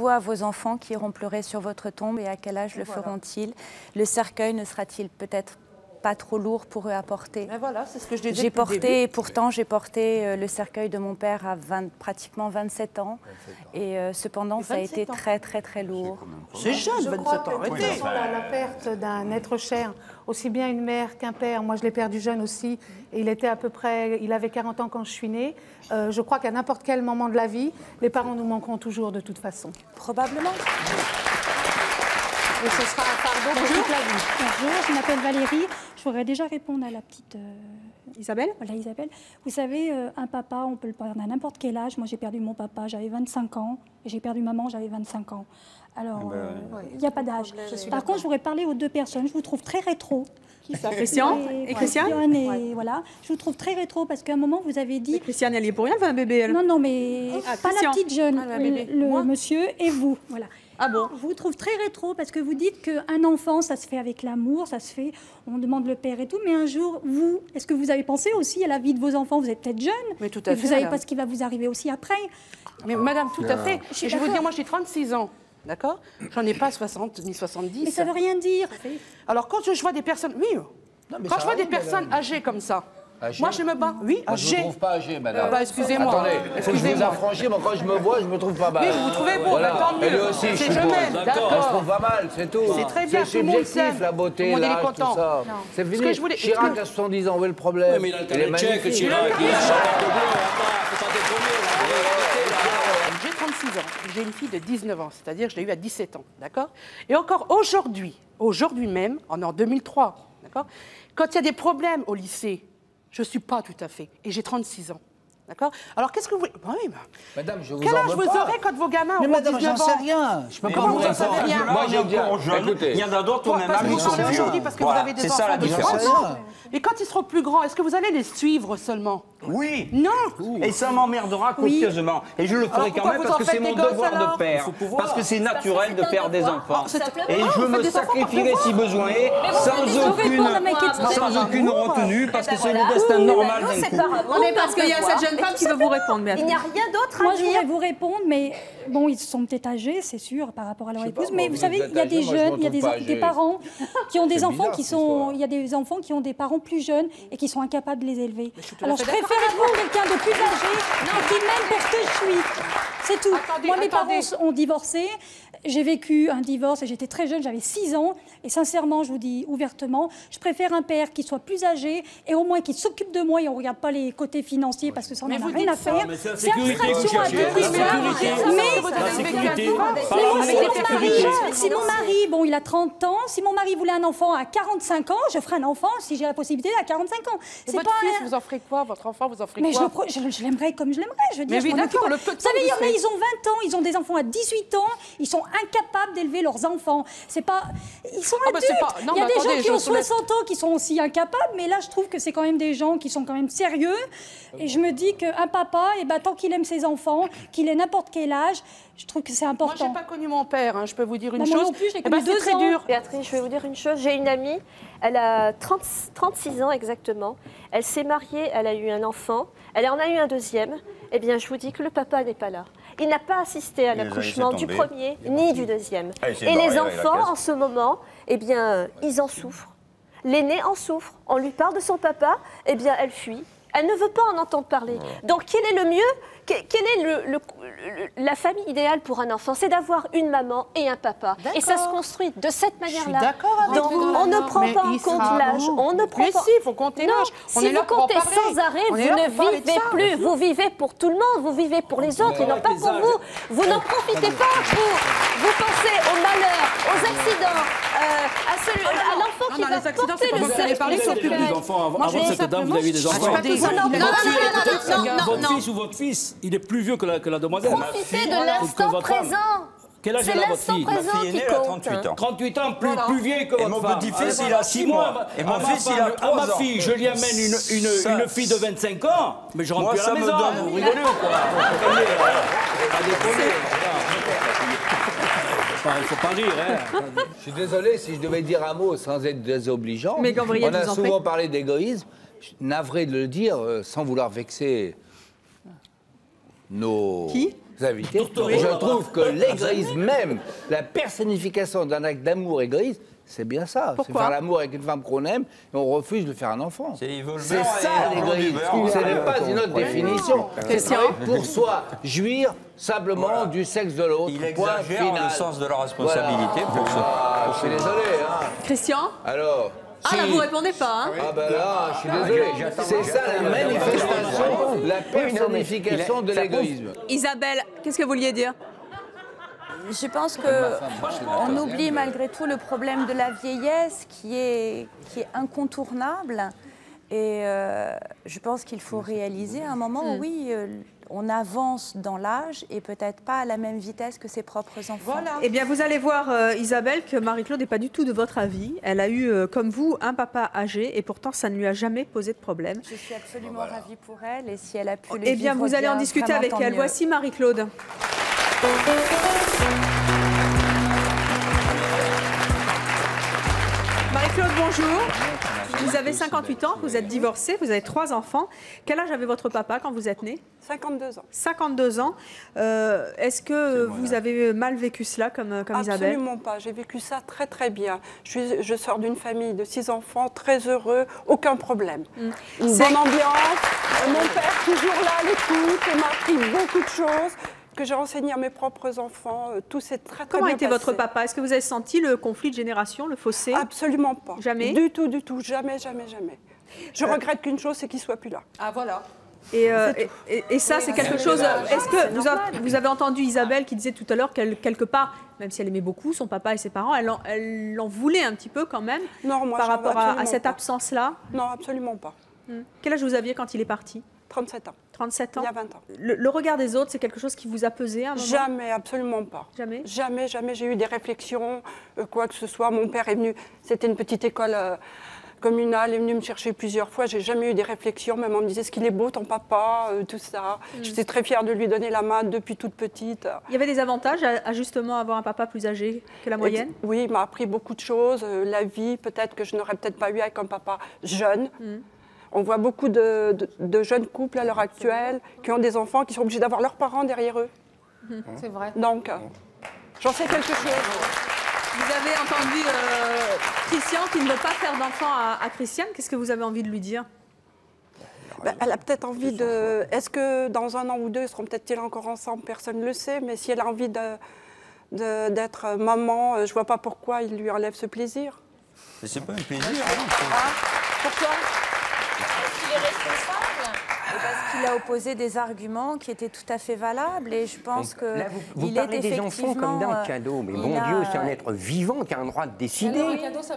à vos enfants qui iront pleurer sur votre tombe et à quel âge le feront-ils? Le cercueil ne sera-t-il peut-être pas trop lourd pour eux à porter? Mais voilà, c'est ce que je disais. J'ai porté, pourtant j'ai porté le cercueil de mon père à pratiquement 27 ans. Et cependant, ça a été très très très lourd. C'est jeune, 27 ans. Arrêtez. La perte d'un être cher, aussi bien une mère qu'un père, moi je l'ai perdu jeune aussi, et il était à peu près, il avait 40 ans quand je suis née. Je crois qu'à n'importe quel moment de la vie, les parents nous manqueront toujours de toute façon. Probablement. Et ce sera un fardeau pour toute la vie. Bonjour, je m'appelle Valérie. Je voudrais déjà répondre à la petite... Isabelle? Voilà, Isabelle. Vous savez, un papa, on peut le perdre à n'importe quel âge. Moi, j'ai perdu mon papa, j'avais 25 ans. Et j'ai perdu maman, j'avais 25 ans. Alors, il n'y a pas d'âge. Par contre, je voudrais parler aux deux personnes. Je vous trouve très rétro. Qui ça? Christian et Christiane? Et voilà. Je vous trouve très rétro parce qu'à un moment, vous avez dit... Mais Christiane, elle y est pour rien, elle fait un bébé, elle. Non, non, mais pas la petite jeune. Le monsieur et vous. Voilà. Ah bon? Je vous trouve très rétro parce que vous dites qu'un enfant, ça se fait avec l'amour, ça se fait, on demande le père et tout, mais un jour, vous, est-ce que vous avez pensé aussi à la vie de vos enfants? Vous êtes peut-être jeune, mais tout à fait, vous ne savez pas ce qui va vous arriver aussi après. Mais madame, tout à fait. Je vais vous dire, moi j'ai 36 ans, d'accord? J'en ai pas 60 ni 70. Mais ça ne veut rien dire. Alors quand je vois des personnes, oui, quand je vois des personnes âgées comme ça, âgé. Moi, je me bats. Oui, âgé. Je ne me trouve pas âgé, madame. Ah bah, excusez-moi. Attendez, il faut que je vous affranchisse. Moi, quand je me vois, je me trouve pas mal. Oui, vous vous trouvez beau, voilà. tant mieux. Et lui aussi, je suis beau. On se trouve pas mal, c'est tout. C'est très bien, c'est tout le monde subjectif, sait. la beauté, l'âge, tout ça. C'est fini. Chirac a 70 ans, où est le problème? Oui, mais il a le carnet tchèque, Chirac. J'ai 36 ans. J'ai une fille de 19 ans, c'est-à-dire que je l'ai eue à 17 ans, d'accord? Et encore aujourd'hui même, en 2003, d'accord? Quand il y a des problèmes au lycée, je ne suis pas tout à fait. Et j'ai 36 ans. D'accord? Alors, qu'est-ce que vous... Oui, madame, je vous quel en âge veux vous pas. aurez quand vos gamins Mais auront madame, 19 j'en ans? sais rien. Je peux pas vous en savez rien. Moi, je dis, écoutez. Il y en a d'autres au même Parce que âge. vous parlez aujourd'hui parce que vous avez des enfants. C'est ça la différence. Et quand ils seront plus grands, est-ce que vous allez les suivre seulement? Oui. Non. Et ça m'emmerdera copieusement. Et je le ferai quand même parce que c'est mon devoir de père. Parce que c'est naturel de faire des enfants. Et je me sacrifierai si besoin est, sans aucune retenue, parce que c'est le destin normal d'un couple. Mais parce qu'il y a cette jeune femme qui veut vous répondre. Il n'y a rien d'autre Moi, à je dire. voudrais vous répondre, mais bon, ils sont peut-être âgés, c'est sûr, par rapport à leur épouse. Mais vous savez, il y a des jeunes, il y a des parents qui ont des enfants qui sont... Il y a des enfants qui ont des parents plus jeunes et qui sont incapables de les élever. Alors, je préfère avoir quelqu'un de plus âgé et qui m'aime pour ce que je suis. C'est tout. Moi, mes parents ont divorcé. J'ai vécu un divorce et j'étais très jeune, j'avais 6 ans. Et sincèrement, je vous dis ouvertement, je préfère un père qui soit plus âgé et au moins qui s'occupe de moi et on ne regarde pas les côtés financiers parce que ça, on n'en a rien à faire. C'est une fraction à deux. Mais si mon mari, bon, il a 30 ans, si mon mari voulait un enfant à 45 ans, je ferai un enfant si j'ai la possibilité à 45 ans. Et votre fils, vous en ferez quoi? Votre enfant, vous en ferez quoi? Mais je l'aimerais comme je l'aimerais. Je veux dire, mais oui, d'accord, vous savez, il y en a, ils ont 20 ans, ils ont des enfants à 18 ans, ils sont incapables d'élever leurs enfants. C'est pas... Ils sont adultes. Il y a des gens qui ont 60 ans qui sont aussi incapables, mais là, je trouve que c'est quand même des gens qui sont quand même sérieux. Et je me dis qu'un papa, eh ben, tant qu'il aime ses enfants, qu'il ait n'importe quel âge, je trouve que c'est important. Moi, je n'ai pas connu mon père, hein, je peux vous dire une moi chose. non plus, je l'ai Eh ben, connu c'est 2 très ans. dur. Béatrice, je vais vous dire une chose. J'ai une amie, elle a 36 ans exactement. Elle s'est mariée, elle a eu un enfant. Elle en a eu un deuxième. Eh bien, je vous dis que le papa n'est pas là. Il n'a pas assisté à l'accouchement du premier ni du deuxième. Et les enfants, en ce moment, eh bien, ils en souffrent. L'aîné en souffre. On lui parle de son papa, eh bien, elle fuit. Elle ne veut pas en entendre parler. Donc, quel est le mieux? Quelle est la famille idéale pour un enfant? C'est d'avoir une maman et un papa. Et ça se construit de cette manière-là. D'accord avec Donc, vous. on ne prend Mais pas en il compte sera l'âge. bon. On ne prend Mais pas... si, il faut compter Non, l'âge. On si est là vous pour en comptez parler. sans arrêt, On vous est là ne pour parler de vivez ça. plus. Vous vivez pour tout le monde. Vous vivez pour les autres et non pas pour vous. Vous n'en profitez pas. Vous pensez au malheur, aux accidents, à l'enfant qui va porter le cercueil. Avant cette dame, vous aviez des enfants. Votre fils ou votre fils, il est plus vieux que la demoiselle. Profitez de l'instant présent. Quel âge elle a, votre fille? Ma fille aînée, elle a 38 ans. 38 ans, plus vieille que votre mon femme. petit-fils, il a 6 mois. Et mon fils, il a 3 ans. À ma fille, je lui amène une fille de 25 ans, mais je rentre plus à la maison. Vous rigolez ou quoi? Pas déconner. Il ne faut pas rire. Hein. Je suis désolé si je devais dire un mot sans être désobligeant. Mais Gabriel, on a vous en souvent prie. parlé d'égoïsme. Je suis navré de le dire sans vouloir vexer nos invités. Je trouve que l'égoïsme même, la personnification d'un acte d'amour égoïste, c'est bien ça. C'est faire l'amour avec une femme qu'on aime et on refuse de faire un enfant. C'est ça l'égoïsme. Ce n'est pas une autre définition. C'est travailler pour soi, jouir simplement du sexe de l'autre. Il exagère le sens de la responsabilité pour ça. Je suis désolé. Hein. Christian? Alors. Ah là, vous ne répondez pas. Hein. Ah ben là, je suis désolé. C'est ça la manifestation, la personnification de l'égoïsme. Isabelle, qu'est-ce que vous vouliez dire? Je pense qu'on oublie malgré tout le problème de la vieillesse qui est incontournable. Et je pense qu'il faut réaliser à un moment où, oui, on avance dans l'âge et peut-être pas à la même vitesse que ses propres enfants. Voilà. Eh bien, vous allez voir, Isabelle, que Marie-Claude n'est pas du tout de votre avis. Elle a eu, comme vous, un papa âgé et pourtant, ça ne lui a jamais posé de problème. Je suis absolument ravie pour elle et si elle a pu le Eh bien, vivre vous allez en bien, discuter vraiment, avec tant elle. mieux. Voici Marie-Claude. Marie-Claude, bonjour. Vous avez 58 ans, vous êtes divorcée, vous avez 3 enfants. Quel âge avait votre papa quand vous êtes née? 52 ans. 52 ans. Est-ce que vous avez mal vécu cela comme Isabelle? Absolument pas. J'ai vécu ça très très bien. Je sors d'une famille de 6 enfants, très heureux, aucun problème. Une bonne ambiance. Mon père toujours là à l'écoute, il m'a appris beaucoup de choses que j'ai enseigné à mes propres enfants. Tout s'est très très Comment bien était passé. votre papa? Est-ce que vous avez senti le conflit de génération, le fossé? Absolument pas. Jamais? Du tout, jamais, jamais, jamais. Je regrette qu'une chose, c'est qu'il ne soit plus là. Ah voilà. Et ça, c'est quelque chose... Est-ce que vous avez entendu Isabelle qui disait tout à l'heure qu'elle, quelque part, même si elle aimait beaucoup son papa et ses parents, elle en voulait un petit peu quand même par rapport à cette absence-là? Non, absolument pas. Quel âge vous aviez quand il est parti? 37 ans. 37 ans. Il y a 20 ans. Le regard des autres, c'est quelque chose qui vous a pesé à un moment? Jamais, absolument pas. Jamais? Jamais, jamais j'ai eu des réflexions, quoi que ce soit. Mon père est venu, c'était une petite école communale, est venu me chercher plusieurs fois. J'ai jamais eu des réflexions, même on me disait, est-ce qu'il est beau ton papa, tout ça. J'étais très fière de lui donner la main depuis toute petite. Il y avait des avantages à justement avoir un papa plus âgé que la moyenne? Oui, il m'a appris beaucoup de choses. La vie, peut-être que je n'aurais peut-être pas eu avec un papa jeune. On voit beaucoup de jeunes couples à l'heure actuelle qui ont des enfants qui sont obligés d'avoir leurs parents derrière eux. C'est vrai. Donc, j'en sais quelque chose. Vous avez entendu Christian qui ne veut pas faire d'enfant à Christiane. Qu'est-ce que vous avez envie de lui dire? Elle a peut-être envie de... Est-ce que dans un an ou deux, ils seront peut-être encore ensemble? Personne ne le sait. Mais si elle a envie d'être maman, je ne vois pas pourquoi il lui enlève ce plaisir. Mais c'est pas un plaisir. Pourquoi? Parce qu'il est responsable et parce qu'il a opposé des arguments qui étaient tout à fait valables. Et je pense que là, vous parlez des enfants comme d'un cadeau. Mais bon Dieu, c'est un être vivant qui a un droit de décider.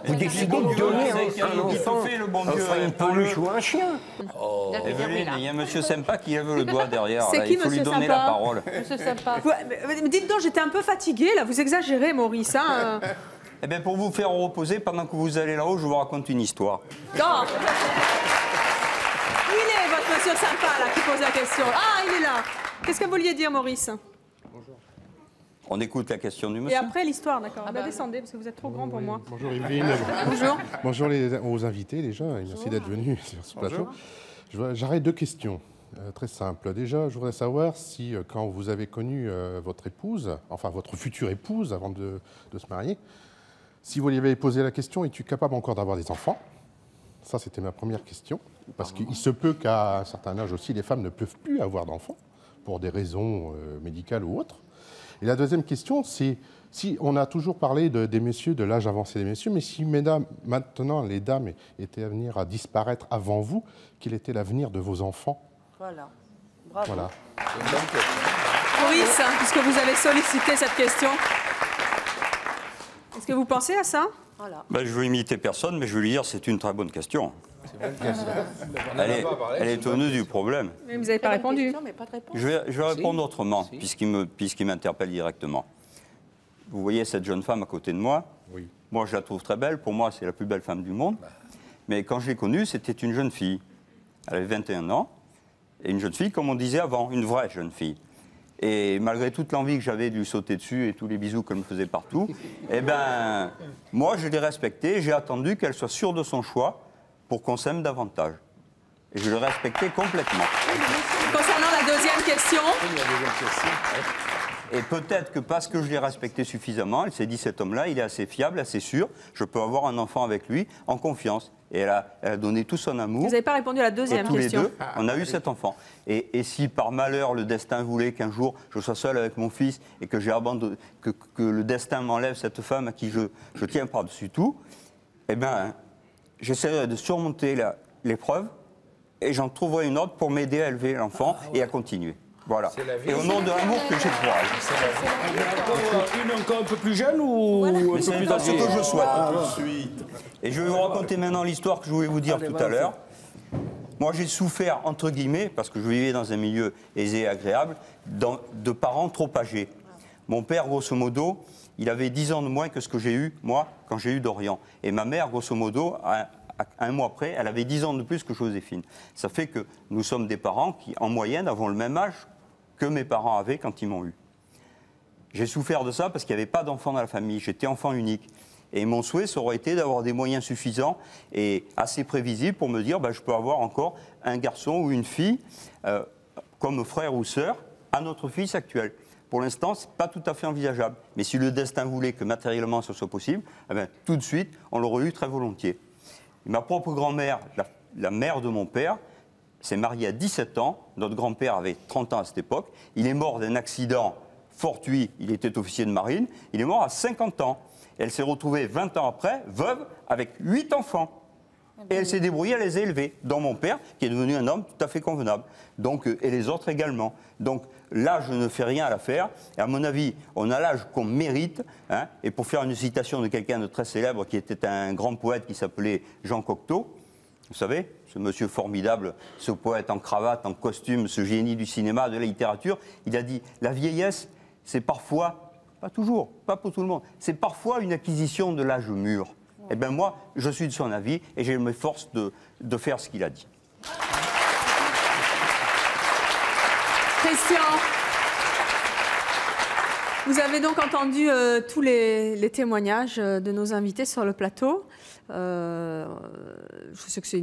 Vous décidez de donner un enfant une peluche ou un chien. Evelyne, il y a un monsieur sympa qui lève le doigt derrière. C'est qui, il faut lui monsieur donner sympa? la parole. Monsieur sympa. Mais dites donc, j'étais un peu fatiguée, là. Vous exagérez, Maurice. Hein. Eh bien, pour vous faire reposer, pendant que vous allez là-haut, je vous raconte une histoire. Non. Où il est, votre monsieur sympa, là, qui pose la question? Ah, il est là. Qu'est-ce que vous vouliez dire, Maurice? Bonjour. On écoute la question du monsieur. Et après, l'histoire, d'accord. Descendez, parce que vous êtes trop grand pour moi. Bonjour, Evelyne. Bonjour. Bonjour aux invités, déjà. Et merci d'être venus sur ce plateau. J'aurais deux questions. Très simple. Déjà, je voudrais savoir si, quand vous avez connu votre épouse, enfin votre future épouse, avant de se marier, si vous lui avez posé la question, es-tu capable encore d'avoir des enfants? Ça, c'était ma première question. Parce qu'il se peut qu'à un certain âge aussi, les femmes ne peuvent plus avoir d'enfants, pour des raisons médicales ou autres. Et la deuxième question, c'est si on a toujours parlé des messieurs, de l'âge avancé des messieurs, mais si mesdames, maintenant les dames étaient à venir à disparaître avant vous, quel était l'avenir de vos enfants? Voilà. Bravo. Voilà. Maurice, puisque vous avez sollicité cette question, est-ce que vous pensez à ça? Voilà. Ben, je veux imiter personne, mais je veux lui dire c'est une très bonne question. Elle est au nœud du problème. Mais vous n'avez pas répondu. Je vais répondre autrement, puisqu'il m'interpelle directement. Vous voyez cette jeune femme à côté de moi? Oui. Moi, je la trouve très belle. Pour moi, c'est la plus belle femme du monde. Mais quand je l'ai connue, c'était une jeune fille. Elle avait 21 ans. Et une jeune fille, comme on disait avant, une vraie jeune fille. Et malgré toute l'envie que j'avais de lui sauter dessus et tous les bisous qu'elle me faisait partout, eh ben, moi, je l'ai respectée. J'ai attendu qu'elle soit sûre de son choix pour qu'on s'aime davantage. Et je l'ai respectée complètement. Concernant la deuxième question. Et peut-être que parce que je l'ai respecté suffisamment, elle s'est dit, cet homme-là, il est assez fiable, assez sûr, je peux avoir un enfant avec lui en confiance. Et elle a donné tout son amour. Vous n'avez pas répondu à la deuxième tous question. les deux, on a eu cet enfant. Et si par malheur, le destin voulait qu'un jour, je sois seul avec mon fils et que j'ai abandonné, que le destin m'enlève cette femme à qui je tiens par-dessus tout, eh bien, j'essaierai de surmonter l'épreuve et j'en trouverai une autre pour m'aider à élever l'enfant et à continuer. Voilà. Et au nom de l'amour que j'ai pour elle. Une encore un peu plus jeune ou un peu plus âgée? C'est ce que je souhaite. Et je vais vous raconter maintenant l'histoire que je voulais vous dire tout à l'heure. Moi, j'ai souffert, entre guillemets, parce que je vivais dans un milieu aisé et agréable, de parents trop âgés. Mon père, grosso modo, il avait 10 ans de moins que ce que j'ai eu, moi, quand j'ai eu Dorian. Et ma mère, grosso modo, un mois après, elle avait 10 ans de plus que Joséphine. Ça fait que nous sommes des parents qui, en moyenne, avons le même âge que mes parents avaient quand ils m'ont eu. J'ai souffert de ça parce qu'il n'y avait pas d'enfants dans la famille. J'étais enfant unique. Et mon souhait, ça aurait été d'avoir des moyens suffisants et assez prévisibles pour me dire je peux avoir encore un garçon ou une fille comme frère ou sœur à notre fils actuel. Pour l'instant, ce n'est pas tout à fait envisageable. Mais si le destin voulait que matériellement ce soit possible, tout de suite, on l'aurait eu très volontiers. Et ma propre grand-mère, la mère de mon père, s'est mariée à 17 ans. Notre grand-père avait 30 ans à cette époque. Il est mort d'un accident fortuit. Il était officier de marine. Il est mort à 50 ans. Elle s'est retrouvée 20 ans après, veuve, avec 8 enfants. Et elle s'est débrouillée à les élever, dont mon père, qui est devenu un homme tout à fait convenable. Donc, et les autres également. Donc là, je ne fais rien à l'affaire. Et à mon avis, on a l'âge qu'on mérite. Hein, et pour faire une citation de quelqu'un de très célèbre, qui était un grand poète qui s'appelait Jean Cocteau, Vous savez, ce monsieur formidable, ce poète en cravate, en costume, ce génie du cinéma, de la littérature, il a dit « La vieillesse, c'est parfois, pas toujours, pas pour tout le monde, c'est parfois une acquisition de l'âge mûr. » Eh bien moi, je suis de son avis et je m'efforce de faire ce qu'il a dit. Christian, vous avez donc entendu tous les témoignages de nos invités sur le plateau. Je sais que c'est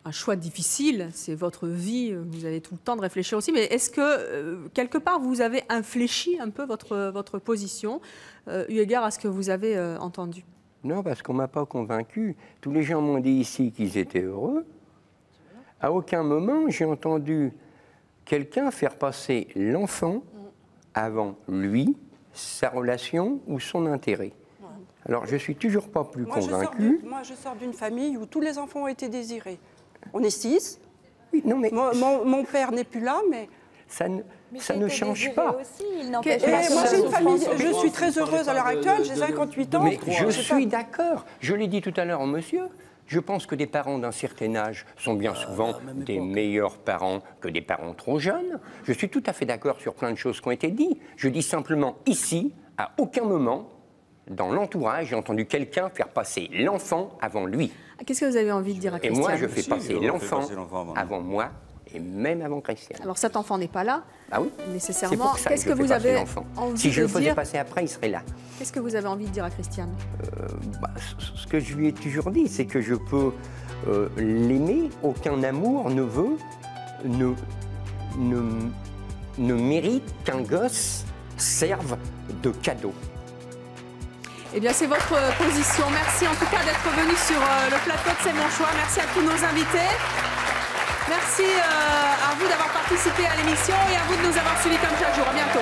un choix difficile, c'est votre vie, vous avez tout le temps de réfléchir aussi, mais est-ce que, quelque part, vous avez infléchi un peu votre position, eu égard à ce que vous avez entendu? Non, parce qu'on ne m'a pas convaincu. Tous les gens m'ont dit ici qu'ils étaient heureux. À aucun moment, j'ai entendu quelqu'un faire passer l'enfant avant lui, sa relation ou son intérêt. Alors, je ne suis toujours pas plus convaincu. Moi, je sors d'une famille où tous les enfants ont été désirés. On est 6. Oui, non, mais... mon père n'est plus là, mais... Ça ne change pas. Aussi, moi, j'ai une famille, je suis très heureuse à l'heure actuelle, j'ai 58 ans. Mais je suis d'accord. Je l'ai dit tout à l'heure au monsieur. Je pense que des parents d'un certain âge sont bien souvent des meilleurs parents que des parents trop jeunes. Je suis tout à fait d'accord sur plein de choses qui ont été dites. Je dis simplement ici, à aucun moment, dans l'entourage, j'ai entendu quelqu'un faire passer l'enfant avant lui. Qu'est-ce que vous avez envie de dire à Christian? Et moi, je fais passer l'enfant avant moi et même avant Christian. Alors cet enfant n'est pas là, nécessairement. Pour ça Qu'est-ce que vous avez envie si je de le faisais dire passer après, il serait là. Qu'est-ce que vous avez envie de dire à Christian? Ce que je lui ai toujours dit, c'est que je peux l'aimer. Aucun amour ne mérite qu'un gosse serve de cadeau. Eh bien, c'est votre position. Merci en tout cas d'être venu sur le plateau de C'est mon choix. Merci à tous nos invités. Merci à vous d'avoir participé à l'émission et à vous de nous avoir suivis comme chaque jour. À bientôt.